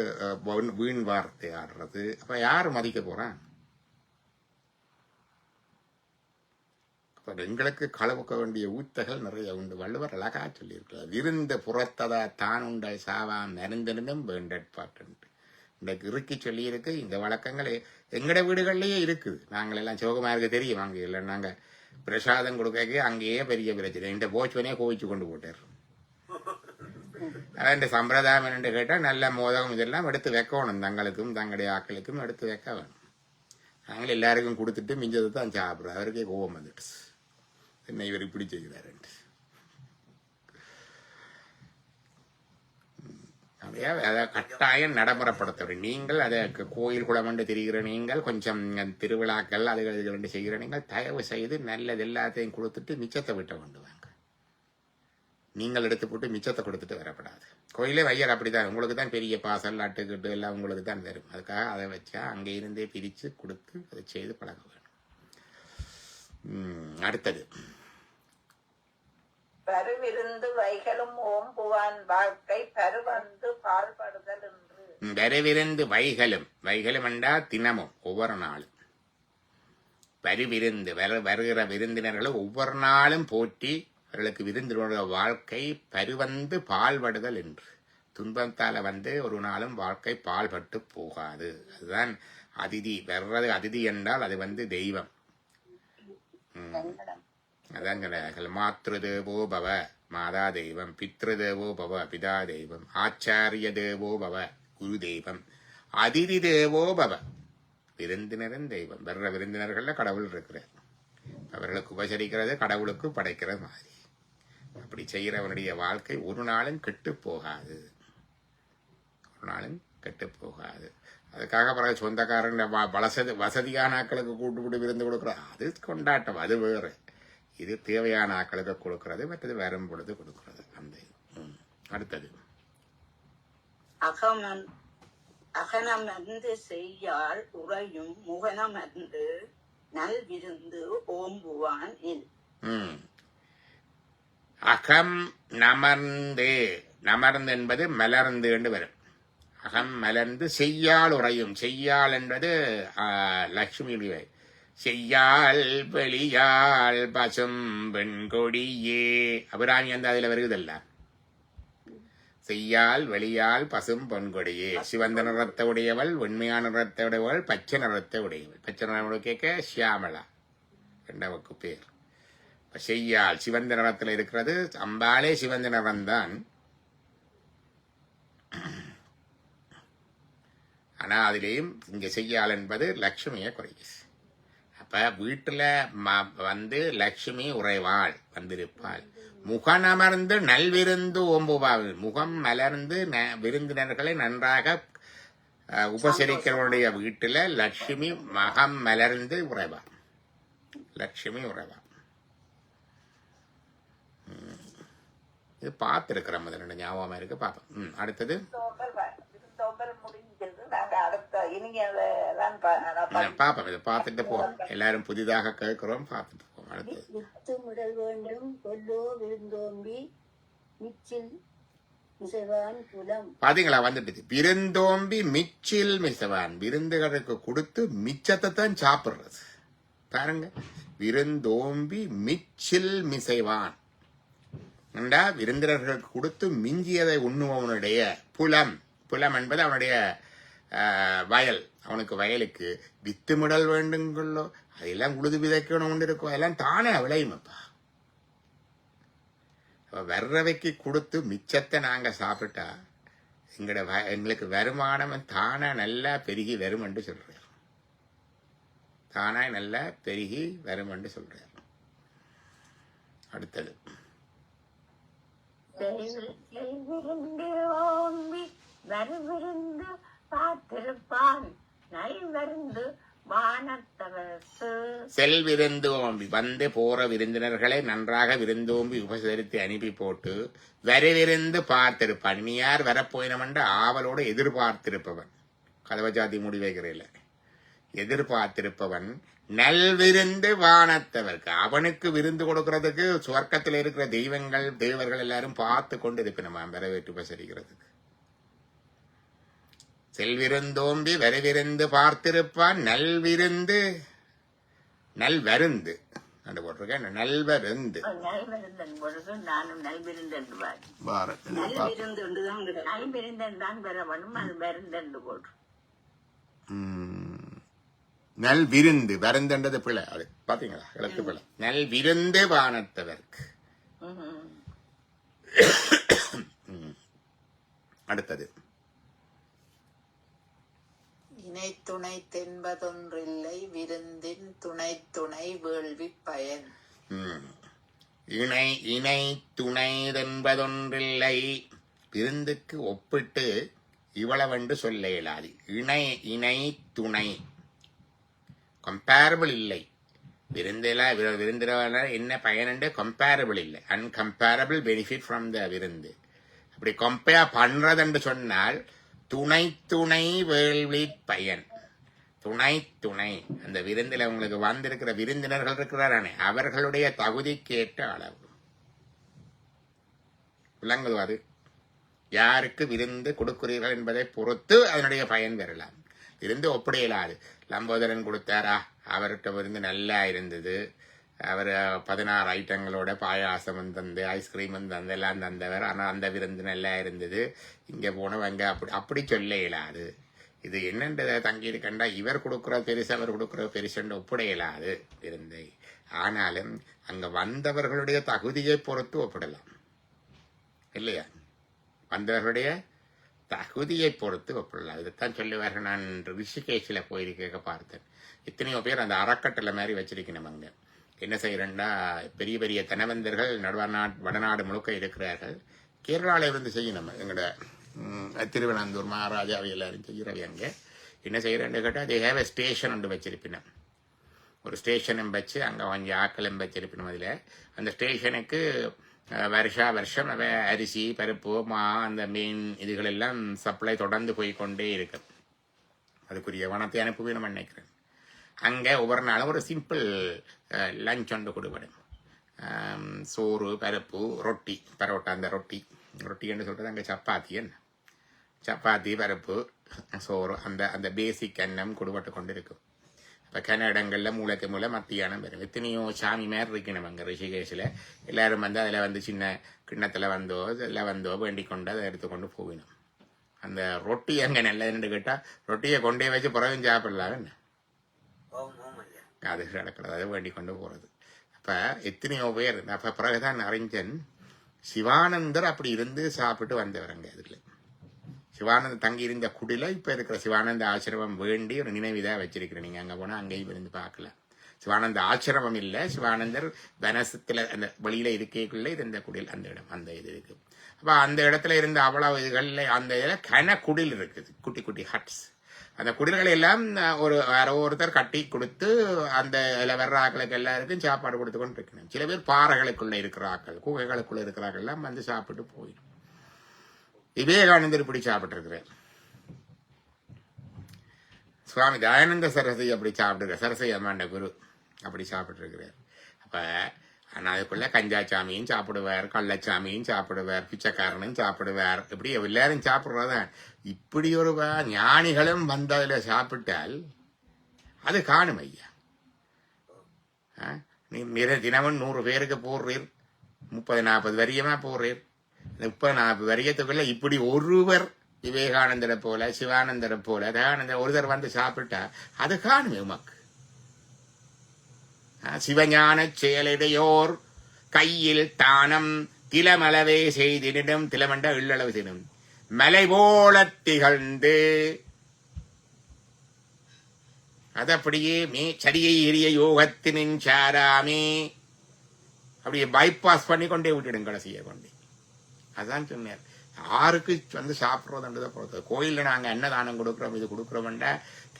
Speaker 1: வீண் வார்த்தை ஆடுறது. அப்ப யாரு மதிக்க போறான்? எங்களுக்கு களவுக்க வேண்டிய ஊத்தகள் நிறைய உண்டு. வள்ளுவர் அழகா சொல்லியிருக்கிறார். விருந்த புறத்ததா தானுண்டல் சாவா மருந்தனும் வேண்டற்பாட்டு. இன்றைக்கு இறுக்கி சொல்லியிருக்கு. இந்த வழக்கங்கள் எங்கட வீடுகள்லயே இருக்குது. நாங்கள் எல்லாம் சோகமா இருக்க தெரியும். அங்கே இல்லை நாங்க பிரசாதம் கொடுக்க அங்கேயே பெரிய பிரச்சனை. இந்த போச்சுவனே கோவிச்சு கொண்டு போட்டார். இந்த சம்பிரதாயம் என்று கேட்டால் நல்ல மோதகம் இதெல்லாம் எடுத்து வைக்கணும். தங்களுக்கும் தங்களுடைய ஆக்களுக்கும் எடுத்து வைக்க வேணும். நாங்கள் எல்லாருக்கும் கொடுத்துட்டு மிஞ்சதை தான் சாப்பிட்றோம். அவருக்கே கோபம் வந்துட்டு என்ன இவர் இப்படி செய்கிறாரு. அதை கட்டாயம் நடைமுறைப்படுத்த. நீங்கள் அதை கோயில் குளம் தெரிகிற நீங்கள், கொஞ்சம் திருவிழாக்கள் அதுகள் செய்கிற நீங்கள் தயவு செய்து நல்லது எல்லாத்தையும் கொடுத்துட்டு மிச்சத்தை விட்ட கொண்டு வாங்க. நீங்கள் எடுத்து போட்டு மிச்சத்தை கொடுத்துட்டு வரப்படாது. கோயிலே வையர் அப்படிதான். உங்களுக்கு தான் பெரிய பாசல் அட்டுக்கிட்டு எல்லாம் உங்களுக்கு தான் வரும். அதுக்காக அதை வச்சா அங்கே இருந்தே பிரித்து கொடுத்து அதை செய்து பழக வேணும். அடுத்தது
Speaker 3: பருவிருந்து வைகளும் ஓம்புவான் வாழ்க்கை பருவந்து பால்படுதல் என்று.
Speaker 1: பருவிருந்து வைகளும் என்றா தினமும் ஒவ்வொரு நாளும். பருவிருந்து வருகிற விருந்தினர்களை ஒவ்வொரு நாளும் போற்றி அவர்களுக்கு விருந்தினோட வாழ்க்கை பருவந்து பால்படுதல் என்று. துன்பத்தால ஒரு நாளும் வாழ்க்கை பால்பட்டு போகாது. அதுதான் அதிதி. வர்றது அதிதி என்றால் அது தெய்வம். அதான் சொன்னார்கள். மாத்ருதேவோ பவ மாதா தெய்வம், பித்ருதேவோ பவ பிதா தெய்வம், ஆச்சாரிய தேவோ பவ குரு தெய்வம், அதிதி தேவோ பவ விருந்தினரும் தெய்வம். வர்ற விருந்தினர்கள்ல கடவுள் இருக்கிறார். அவர்களுக்கு உபசரிக்கிறது கடவுளுக்கு படைக்கிறது மாதிரி. அப்படி செய்கிறவனுடைய வாழ்க்கை ஒரு நாளும் கெட்டு போகாது. ஒரு நாளும் கெட்டு போகாது. அதுக்காக பிறகு சொந்தக்காரன் வசதியான ஆக்களுக்கு கூட்டு விருந்து கொடுக்குறோம். அது கொண்டாட்டம், அது வேறு. இது தேவையான ஆக்களுக்கு கொடுக்கிறது, மற்றது வரும் பொழுது கொடுக்கிறது. அந்த அடுத்தது
Speaker 3: அகனமர்ந்து செய்யால் உறையும் முகனமர்ந்து நல் விருந்து ஓம்புவான்.
Speaker 1: அகம் நமர்ந்து, நமர்ந்து என்பது மலர்ந்து என்று வரும். அகம் மலர்ந்து செய்யால் உறையும். செய்யால் என்பது லட்சுமி. செய்யால் வெளியால் பசும் வெண்கொடியே அபிராமி அந்த அதுல வருகுதல்ல. செய்யால் வெளியால் பசும் பொன்கொடியே. சிவந்த நிறத்தை உடையவள், வெண்மையான நிறத்தை உடையவள், பச்சை நிறத்தை உடையவள். பச்சை நிறம் கேட்க ஷியாமலா ரெண்டவக்கு பேர். செய்யால் சிவந்த நிறத்தில் இருக்கிறது. அம்பாலே சிவந்த நிறம்தான். ஆனா அதிலேயும் இங்க செய்யால் என்பது லட்சுமியை குறையுது. அப்ப வீட்டுல லட்சுமி உறைவாள், வந்திருப்பாள். முகனமர்ந்து நல்விருந்து ஓம்புவாள். முகம் மலர்ந்து விருந்தினர்களை நன்றாக உபசரிக்கிறவனுடைய வீட்டுல லட்சுமி மகம் மலர்ந்து உறைவாள். லட்சுமி உறைவாள். இது பார்த்திருக்கிறோம். முதல்ல ஞாபகமா இருக்கு. பார்ப்போம். அடுத்தது பாப்போம். இதை பார்த்துட்டு போவோம். எல்லாரும் புதிதாக கேட்கிறோம், பார்த்துட்டு போவோம். அடுத்து பாத்தீங்களா வந்துட்டு விருந்தோம்பி மிச்சில் மிசவான். விருந்துகளுக்கு கொடுத்து மிச்சத்தை தான் சாப்பிடுறது பாருங்க. விருந்தோம்பி மிச்சில் மிசைவான். விருந்தினர்களுக்கு கொடுத்து மிஞ்சியதை உண்ணுவனுடைய புலம். புலம் என்பது அவனுடைய வயல், அவனுக்கு வயலுக்கு வித்துமிடல் வேண்டுங்கொள்ளோ, அதெல்லாம் உழுது விதைக்கணும் இருக்கும், அதெல்லாம் தானே விளையுமப்பா. வர்றவைக்கு கொடுத்து மிச்சத்தை நாங்க சாப்பிட்டா எங்களுக்கு வருமானம் தானா நல்லா பெருகி வரும் என்று சொல்றார். தானா நல்லா பெருகி வரும் என்று சொல்றார். அடுத்தது
Speaker 3: வருவிருந்து பார்த்திருப்பான் நல்வருந்து வானத்தவர்க்கு.
Speaker 1: செல்விருந்து ஓம்பி வந்து போற விருந்தினர்களை நன்றாக விருந்தோம்பி உபசரித்து அனுப்பி போட்டு வரவிருந்து பார்த்திருப்பான். நீ யார் வரப்போயினமென்று ஆவலோடு எதிர்பார்த்திருப்பவன், கதவ ஜாதி மூடி வைக்கிறேன், எதிர்பார்த்திருப்பவன் நல்விருந்து வானத்தவர்க்கு. அவனுக்கு விருந்து கொடுக்கறதுக்கு சுவர்க்கத்தில் இருக்கிற தெய்வங்கள் தேவர்கள் எல்லாரும் பார்த்து கொண்டு இருப்பினமா வரவேற்று உபசரிக்கிறதுக்கு. செல்விருந்தோம்பி வரவிருந்து பார்த்திருப்பான் நல்விருந்து நல்வருந்து அந்த போட்டிருக்கேன், நல்வருந்து.
Speaker 3: நானும் நல்விருந்து
Speaker 1: நல் விருந்து வருந்தது பிள்ளை, அது பாத்தீங்களா எழுத்து பிள்ளை. நல் விருந்து வானத்தவர்க்கு. அடுத்தது
Speaker 3: இணை துணை தென்பதொன்றில்லை விருந்தின் துணை துணை வேள்வி பயன்.
Speaker 1: இணை இணை துணைதென்பதொன்றில்லை, விருந்துக்கு ஒப்பிட்டு இவ்வளவென்று சொல்ல இயலாது. இணை இணை துணை கம்பேரபிள் இல்லை. விருந்தில என்ன பயனண்டு கம்பேரபிள் இல்லை. அன்கம்பேரபிள் பெனிஃபிட் ஃப்ரம் த விருந்து. அப்படி கம்பேர் பண்றதுன்னு சொன்னால் துணை துணை வேள்வி பயன். துணை துணை அந்த விருந்தில் உங்களுக்கு வந்திருக்கிற விருந்தினர்கள் இருக்கிறாரானே அவர்களுடைய தகுதிக்கேற்ற அளவு விளங்குது. அது யாருக்கு விருந்து கொடுக்கிறீர்கள் என்பதை பொறுத்து அதனுடைய பயன் பெறலாம். விருந்து ஒப்படையிலாது. லம்போதரன் கொடுத்தாரா, அவர்கிட்ட விருந்து நல்லா இருந்தது, அவர் 16 ஐட்டங்களோட பாயாசமும் தந்து ஐஸ்கிரீமும் தந்து எல்லாம் தந்தவர், ஆனால் அந்த விருந்து நல்லா இருந்தது, இங்கே போனவங்க அப்படி சொல்ல இயலாது. இது என்னன்றதை தங்கியிருக்கண்டா இவர் கொடுக்குற பெருசு அவர் கொடுக்குற பெருசுன்னு ஒப்படையலாது விருந்தை. ஆனாலும் அங்க வந்தவர்களுடைய தகுதியை பொறுத்து ஒப்பிடலாம் இல்லையா? வந்தவர்களுடைய தகுதியை பொறுத்து ஒப்பிடலாம். இதைத்தான் சொல்லுவார்கள். நான் ரிஷிகேஷில் போயிருக்க பார்த்தேன். எத்தனையோ பேர் அந்த அறக்கட்டளை மாதிரி வச்சிருக்கணும். அங்க என்ன செய்யறேன்டா, பெரிய பெரிய தனவந்தர்கள் வடநாடு முழுக்க இருக்கிறார்கள். கேரளாவில் இருந்து செய்யணும். எங்களோட திருவனந்தூர் மகாராஜாவை எல்லாரும் செய்கிறவை. அங்கே என்ன செய்யறேன்னு கேட்டால் தே ஹேவ் எ ஸ்டேஷன் ஒன்று வச்சிருப்பினோம். ஒரு ஸ்டேஷனும் வச்சு அங்கே கொஞ்சம் ஆக்களும் வச்சிருப்பினோம். அதில் அந்த ஸ்டேஷனுக்கு வருஷம் அரிசி பருப்பு மா அந்த மீன் இதுகளெல்லாம் சப்ளை தொடர்ந்து போய்கொண்டே இருக்கு. அதுக்குரிய வனத்தை அனுப்புவேன் நினைக்கிறேன். அங்கே ஒவ்வொரு நாளும் ஒரு சிம்பிள் லஞ்ச் ஒன்று கொடுப்படும். சோறு பருப்பு ரொட்டி பரோட்டா, அந்த ரொட்டி என்று சொல்கிறது அங்கே சப்பாத்தி பருப்பு சோறு அந்த அந்த பேசிக் எண்ணம் கொடுபட்டு கொண்டு இருக்கும். இப்போ கன்னடங்களில் மூளைக்கு மூளை மத்தியானம் வரும். எத்தனையோ சாமி மாதிரி இருக்கணும் அங்கே ரிஷிகேஷில். எல்லாரும் வந்து அதில் சின்ன கிண்ணத்தில் வந்தோ வேண்டிக் கொண்டு அதை எடுத்துக்கொண்டு போகணும். அந்த ரொட்டி அங்கே நல்லதுன்னு கேட்டால் ரொட்டியை கொண்டே வச்சு பிறகும் சாப்பிடலாம். என்ன அது நடக்கிறது, அதை வேண்டிக் கொண்டு போகிறது. அப்போ எத்தனையோ பேர். அப்போ பிறகுதான் அறிஞன் சிவானந்தர் அப்படி இருந்து சாப்பிட்டு வந்தவரங்க. அதில் சிவானந்தர் தங்கி இருந்த குடில இப்போ இருக்கிற சிவானந்த ஆசிரமம் வேண்டி ஒரு நினைவிதாக வச்சிருக்கிறேன். நீங்கள் அங்கே போனால் அங்கேயும் இருந்து பார்க்கலாம். சிவானந்த ஆசிரமம் இல்லை, சிவானந்தர் வனசத்தில் அந்த வெளியில இருக்கைக்குள்ளே இது இந்த குடில் அந்த இடம் அந்த இது இருக்கு. அப்போ அந்த இடத்துல இருந்த அவ்வளவு இதுகளில் அந்த இதில் கன குடில் இருக்குது, குட்டி குட்டி ஹட்ஸ். அந்த குடில்களை எல்லாம் ஒருத்தர் கட்டி கொடுத்து அந்த வர்ற ஆக்களுக்கு எல்லாருக்கும் சாப்பாடு கொடுத்து கொண்டு இருக்கணும். சில பேர் பாறைகளுக்குள்ள இருக்கிற ஆக்கள், குகைகளுக்குள்ள இருக்கிறார்கள் எல்லாம் வந்து சாப்பிட்டு போயிடும். விவேகானந்தர் இப்படி சாப்பிட்டு இருக்கிறார். சுவாமி தயானந்த சரஸ்வதி அப்படி சாப்பிட்டு, சரஸ்வதி அம்மாண்ட குரு அப்படி சாப்பிட்டு இருக்கிறார். அப்ப ஆனால் அதுக்குள்ள கஞ்சாச்சாமியும் சாப்பிடுவார், கள்ளச்சாமியும் சாப்பிடுவார், பிச்சைக்காரனும் சாப்பிடுவார். இப்படி எல்லாரும் சாப்பிட்றதான். இப்படி ஒரு ஞானிகளும் வந்து அதில் சாப்பிட்டால் அது காணும் ஐயா. நீ தினமும் 100 பேருக்கு போடுறீர், 30-40 வரியமா போடுறீர். 30-40 வரியத்துக்குள்ள இப்படி ஒருவர் விவேகானந்தரை போல, சிவானந்தரை போல, தயானந்தர் ஒருத்தர் வந்து சாப்பிட்டா அது காணுமே உமக்கு. சிவஞான செயலிடையோர் கையில் தானம் திலமளவே செய்திடும், திலமண்ட உள்ளளவு செய்யும் மலை போல திகழ்ந்து அது அப்படியே சரியை எரிய யோகத்தினின் சாராமே அப்படியே பைபாஸ் பண்ணி கொண்டே விட்டுடும் கடைசியை கொண்டே. அதான் சொன்னார். யாருக்கு வந்து சாப்பிட்றதுன்றதை பொறுத்தது. கோயிலில் நாங்கள் என்ன தானம் கொடுக்குறோம், இது கொடுக்குறோம்டா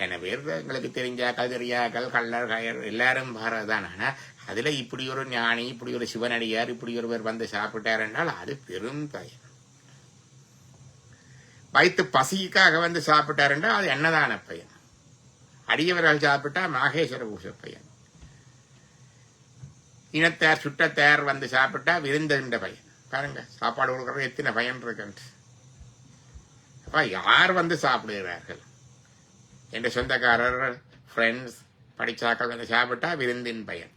Speaker 1: என்ன பேர் எங்களுக்கு தெரிஞ்சாக்கள், தெரியாக்கள், கள்ளர், கயர் எல்லாரும் பாரதான். ஆனால் அதில் இப்படி ஒரு ஞானி, இப்படி ஒரு சிவனடியார், இப்படி ஒருவர் வந்து சாப்பிட்டார் என்றால் அது பெரும் பயன். வயிற்று பசிக்காக வந்து சாப்பிட்டார் என்றால் அது என்னதான பயன். அடியவர்கள் சாப்பிட்டா மாகேஸ்வர பூச பயன். இனத்தார் சுற்றத்தார் வந்து சாப்பிட்டா விருந்துகின்ற பயன். பாருங்க, சாப்பாடு கொடுக்கறது எத்தனை பயன் இருக்கு. அப்ப யார் வந்து சாப்பிடுகிறார்கள்? என் சொந்தக்காரர், ஃப்ரெண்ட்ஸ், படிச்சாக்கள் வந்து சாப்பிட்டா விருந்தின் பயன்.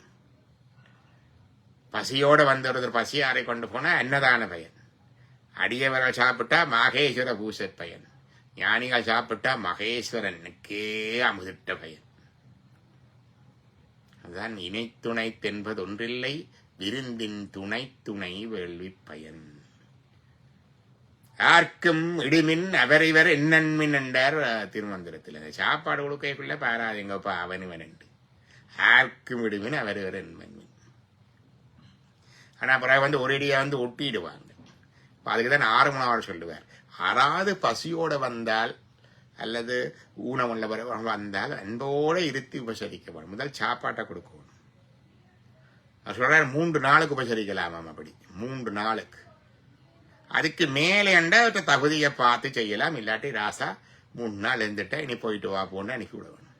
Speaker 1: பசியோட வந்து ஒருத்தர் பசியாரை கொண்டு போனா என்னதான பயன். அடியவர்கள் சாப்பிட்டா மாகேஸ்வர பூச பயன். ஞானிகள் சாப்பிட்டா மகேஸ்வரனுக்கே அமுதிட்ட பயன். அதுதான் இணைத்துணை தென்பது ஒன்றில்லை விருந்தின் துணை துணை வேள்வி பயன். யாருக்கும் இடிமின் அவரிவர் என்னன்மின் என்றார் திருமந்திரத்தில். அந்த சாப்பாடு கொடுக்கக்குள்ள பாராதீங்கப்பா அவனுவன் என்று. யாருக்கும் இடிமின் அவரிவர் என்னன்மின். ஆனா பிறகு வந்து ஒரேடியா வந்து ஒட்டிடுவாங்க. அதுக்குதான் 6 மணி நேரம் சொல்லுவார். யாராவது பசியோட வந்தால் அல்லது ஊனமுள்ள வந்தால் அன்போடு இருத்தி உபசரிக்க முதல் சாப்பாட்டை கொடுக்கணும். சொல்றாரு 3 நாளுக்கு உபசரிக்கலாமாம். அப்படி 3 நாளுக்கு. அதுக்கு மேலே தகுதியை பார்த்து செய்யலாம். இல்லாட்டி ராசா 3 நாள் இருந்துட்டா இனி போயிட்டு வா போன்னு அனுப்பி விடணும்.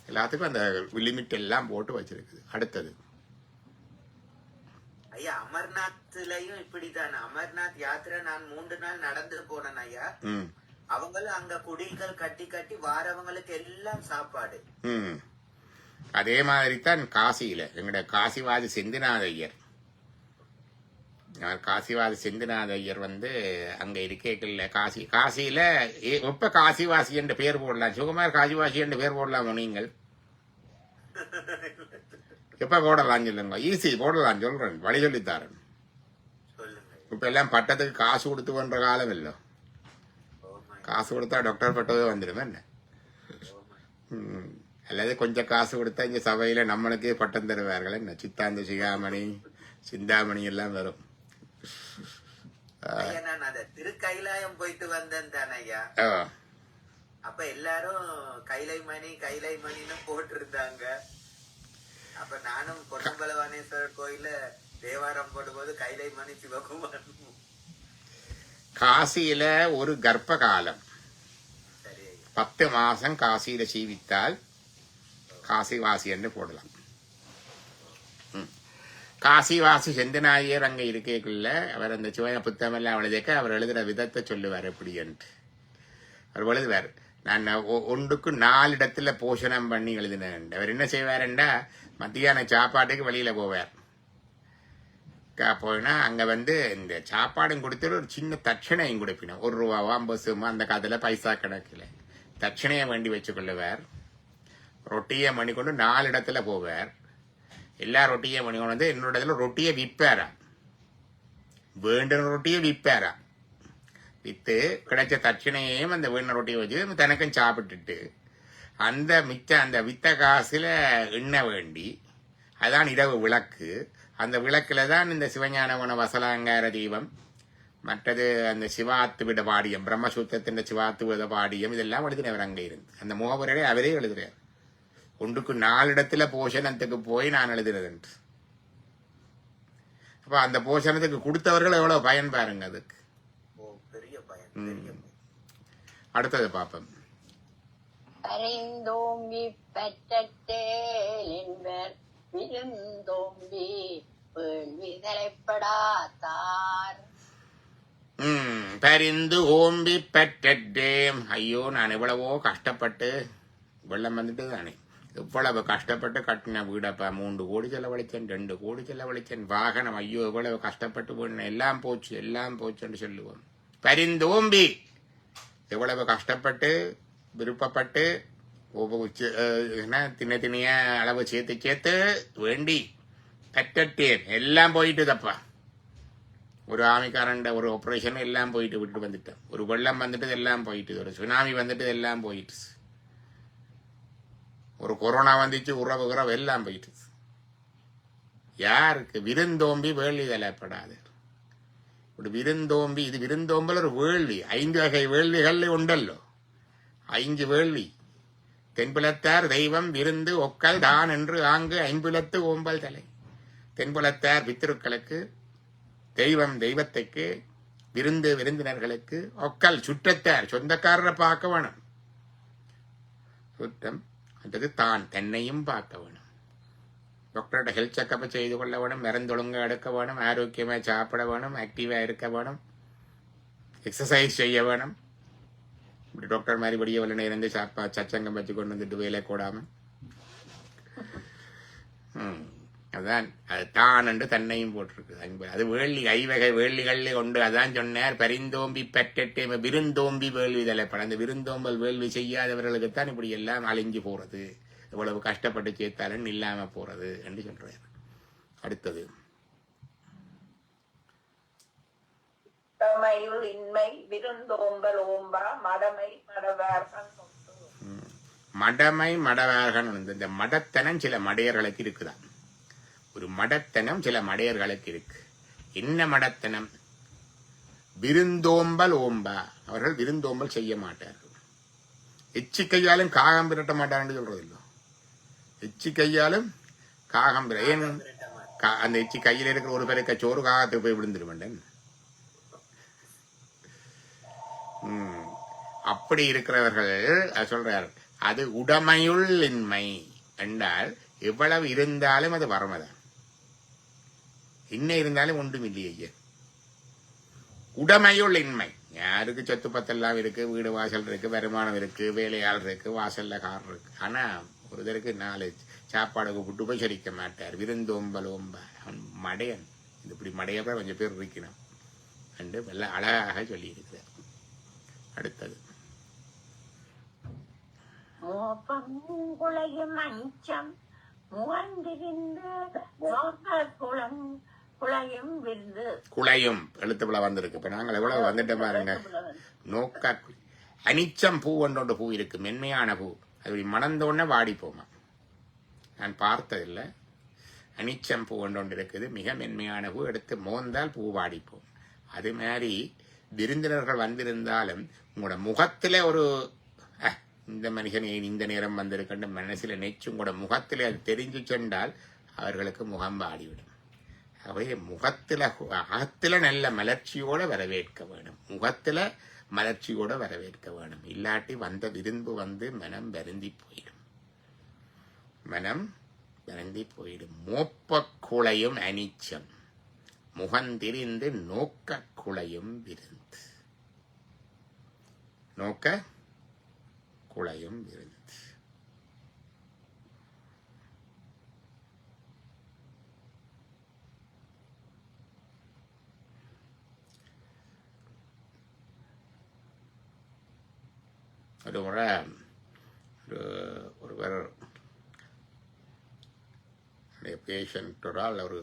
Speaker 1: எல்லாத்துக்கும் அந்த லிமிட் எல்லாம் போட்டு வச்சிருக்குது. அடுத்தது
Speaker 2: ஐயா, அமர்நாத்லயும் இப்படிதான். அமர்நாத் யாத்திரை நான் 3 நாள் நடந்து போனேன் ஐயா. அவங்களும் அங்க குடில்கள் கட்டி கட்டி வாரவங்களுக்கு எல்லாம் சாப்பாடு.
Speaker 1: அதே மாதிரி தான் காசியில எங்களுடைய காசிவாதி செந்திநாத ஐயர். காசிவாதி செந்திநாத ஐயர் வந்து அங்க இருக்கேக்கல்ல காசியில எப்ப காசிவாசி என்று பேர் போடலாம். சுகுமார் காசிவாசி என்று பேர் போடலாமோ நீங்கள்? எப்ப போடலாம் சொல்லுங்க. ஈஸி போடலாம் சொல்றேன், வழி சொல்லித்தாரன். இப்ப எல்லாம் பட்டத்துக்கு காசு கொடுத்து பண்ற காலம் இல்லை. காசு கொடுத்தா டாக்டர் பட்டவே வந்துடும் என்ன. அல்லது கொஞ்சம் காசு கொடுத்தா இங்க சபையில நம்மளுக்கே பட்டம் தருவார்கள் என்ன. சித்தாந்த சிகாமணி, சிந்தாமணி எல்லாம் வரும்.
Speaker 2: நான் அத திருக்கைலாயம் போயிட்டு வந்தேன் தானே ஐயா. அப்ப எல்லாரும் கைலை மணின்னு போட்டு இருந்தாங்க. அப்ப நானும் பொன்னம்பலவானேஸ்வரர் கோயில தேவாரம் போடும்போது கைலை மணி சிவகுமார்.
Speaker 1: காசியில ஒரு கர்ப்ப காலம் 10 மாசம் காசியில சீவித்தால் காசிவாசி என்று போடலாம். காசிவாசி செந்தநாயர் அங்க இருக்கேக்குள்ள அவர் அந்த சிவன புத்தமெல்லாம் எழுதிக்க அவர் எழுதுற விதத்தை சொல்லுவார் எப்படி என்று. அவர் எழுதுவார், நான் 1க்கு 4 இடத்துல போஷணம் பண்ணி எழுதினேன். அவர் என்ன செய்வாருண்டா, மத்தியான சாப்பாட்டுக்கு வெளியில போவார். போயினா அங்க வந்து இந்த சாப்பாடும் கொடுத்துட்டு ஒரு சின்ன தட்சணையும் கொடுப்பினோம். 1 ரூபாவா 50 அந்த காலத்துல பைசா கணக்குல தட்சணையை வேண்டி வச்சு கொள்ளுவார். ரொட்டியை மணி கொண்டு 4 இடத்துல போவார். எல்லா ரொட்டியை மணி கொண்டு வந்து என்னோட இடத்துல ரொட்டியை விற்பாரா, வேண்டின ரொட்டியை விற்பாரா. வித்து கிடைச்ச தட்சணையையும் அந்த வேண்டின ரொட்டியை வச்சு தனக்கும் சாப்பிட்டுட்டு அந்த அந்த வித்த காசுல எண்ணெய் வேண்டி அதான் இரவு விளக்கு. அந்த விளக்குல தான் இந்த சிவஞான குண வசலாங்கார தீபம், மற்றது அந்த சிவாத்து விட பாடியம், பிரம்மசூத்திரத்தின் சிவாத்து விட பாடியம் இதெல்லாம் எழுதினவர் அங்கே இருந்து. அந்த முகவரையை அவரே எழுதுறார். 1க்கு 4 இடத்துல போஷணத்துக்கு போய் நான் எழுதுறது. அப்ப அந்த போஷணத்துக்கு கொடுத்தவர்கள் எவ்வளவு பயன் பாருங்க. அதுக்கு
Speaker 2: பெரிய பயன்.
Speaker 1: அடுத்தது பாப்போம்.
Speaker 3: பரிந்தோம்பி பெற்றேலின்பர் விருந்தோம்பி விதலைப்படாத்தார்.
Speaker 1: பரிந்து ஓம்பி பெற்றேம். ஐயோ, நான் எவ்வளவோ கஷ்டப்பட்டு, வெள்ளம் வந்துட்டு தானே இவ்வளவு கஷ்டப்பட்டு கட்டின வீடப்பா, 3 கோடி செலவழிச்சேன், 2 கோடி செலவழிச்சேன், வாகனம் ஐயோ எவ்வளவு கஷ்டப்பட்டு போன, எல்லாம் போச்சு எல்லாம் போச்சுன்னு சொல்லுவோம். பரிந்தோம்பி எவ்வளவு கஷ்டப்பட்டு விருப்பப்பட்டு தின்ன திணிய அளவு சேர்த்து வேண்டி கட்டட்டேன் எல்லாம் போயிட்டு தப்பா. ஒரு ஆமிக்காரண்ட ஒரு ஆப்ரேஷன் எல்லாம் போயிட்டு விட்டு வந்துட்டேன். ஒரு வெள்ளம் வந்துட்டு எல்லாம் போயிட்டு, ஒரு சுனாமி வந்துட்டு எல்லாம் போயிட்டு, ஒரு கொரோனா வந்துச்சு உறவு எல்லாம் போயிட்டு. யாருக்கு விருந்தோம்பி வேள்வி தலைப்படாது. ஒரு விருந்தோம்பி, இது விருந்தோம்பல் ஒரு வேள்வி. 5 வகை வேள்விகள் உண்டல்லோ, 5 வேள்வி. தென்புலத்தார் தெய்வம் விருந்து ஒக்கல் தான் என்று ஆங்கு 5புலத்து ஓம்பல் தலை. தென்புலத்தார் பித்திருக்களுக்கு, தெய்வம் தெய்வத்துக்கு, விருந்து விருந்தினர்களுக்கு, ஒக்கல் சுற்றத்தார் சொந்தக்காரரை பார்க்க வேணும், சுற்றம் அல்லது தான் தன்னையும் பார்க்க வேணும். டாக்டரோட ஹெல்த் செக்கப் செய்து கொள்ள வேணும், மருந்தொழுங்க எடுக்க வேணும், ஆரோக்கியமாக சாப்பிட வேணும், ஆக்டிவாக இருக்க வேணும், எக்ஸசைஸ் செய்ய வேணும். இப்படி டாக்டர் மாதிரி படிய வல்ல இருந்து சச்சங்கம் வச்சு கொண்டு வந்துட்டு வேலை கூடாம அதான் அது தான் என்று தன்னையும் போட்டிருக்கு. அது வேள்வி, 5 வகை வேள்விகள்ல உண்டு. அதான் சொன்னார் பரிந்தோம்பி பெற்றே விருந்தோம்பி வேள்வி தலைப்பட. அந்த விருந்தோம்பல் வேள்வி செய்யாதவர்களுக்குத்தான் இப்படி எல்லாம் அழிஞ்சு போறது, எவ்வளவு கஷ்டப்பட்டு சேர்த்தாலும் இல்லாம போறது என்று சொல்றாரு. அடுத்தது
Speaker 3: இன்மை விருந்தோம்பல் ஓம்பா மடமை மடவார்கள்.
Speaker 1: மடமை மடவார்கள். இந்த மடத்தனம் சில மடையர்களுக்கு இருக்குதான். ஒரு மடத்தனம் சில மடையர்களுக்கு இருக்கு. என்ன மடத்தனம்? விருந்தோம்பல் ஓம்பா. அவர்கள் விருந்தோம்பல் செய்ய மாட்டார்கள். எச்சி கையாலும் காகம் விரட்ட மாட்டார்கள் சொல்றது இல்லை. எச்சி கையாலும் காகம் ஏன் அந்த எச்சி கையில் இருக்கிற ஒரு பேருக்க சோறு காகத்துக்கு போய் விழுந்துருவேன். அப்படி இருக்கிறவர்கள் சொல்றார், அது உடைமையுள் இன்மை என்றால் எவ்வளவு இருந்தாலும் அது வரமதான். என்ன இருந்தாலும் ஒன்றும் இல்லையே. உடைமையுள் இன்மை. யாருக்கு சொத்து பத்தெல்லாம் இருக்கு, வீடு வாசல் இருக்கு, வருமானம் இருக்கு, வேலையாள் இருக்கு, வாசல்ல கார் இருக்கு. ஆனா ஒருத்தருக்கு 4 சாப்பாடு கூப்பிட்டு போய் சரிக்க மாட்டார். விருந்தோம்பல் ஓம்ப மடையன். இப்படி மடையப்ப கொஞ்சம் பேர் இருக்கணும் என்று வெள்ள அழகாக சொல்லி இருக்கிறார். அடுத்தது
Speaker 3: குளையும் அஞ்சம் முகந்திருந்து குளையும் விருந்து.
Speaker 1: குளையும் எழுத்துப்பிழ வந்திருக்கு. இப்ப நாங்கள் எவ்வளவு வந்துட்ட பாருங்க. நோக்க அனிச்சம் பூ ஒன்றோண்டு பூ இருக்கு, மென்மையான பூ. அது மணந்தோடனே வாடி போமா. நான் பார்த்ததில்லை. அனிச்சம் பூ ஒன்றோண்டு இருக்குது, மிக மென்மையான பூ. எடுத்து மோந்தால் பூ வாடிப்போம். அது மாதிரி விருந்தினர்கள் வந்திருந்தாலும் உங்களோட முகத்துல ஒரு இந்த மனுஷன் இந்த நேரம் வந்திருக்கின்ற மனசுல நெச்சு உங்களோட முகத்திலே அது தெரிஞ்சு சென்றால் அவர்களுக்கு முகம் வாடிவிடும். அவை முகத்துல அகத்துல நல்ல மலர்ச்சியோட வரவேற்க வேணும். முகத்துல மலர்ச்சியோட வரவேற்க வேணும். இல்லாட்டி வந்த விரும்பு வந்து மனம் வருந்தி போயிடும். மனம் வருந்தி போயிடும். மோப்ப குளையும் அனிச்சம் முகந்திரிந்து நோக்க குளையும் விருந்து. நோக்க குளையும் விருந்து. ஒரு முறை ஒருவர் பேஷண்டோட ஒரு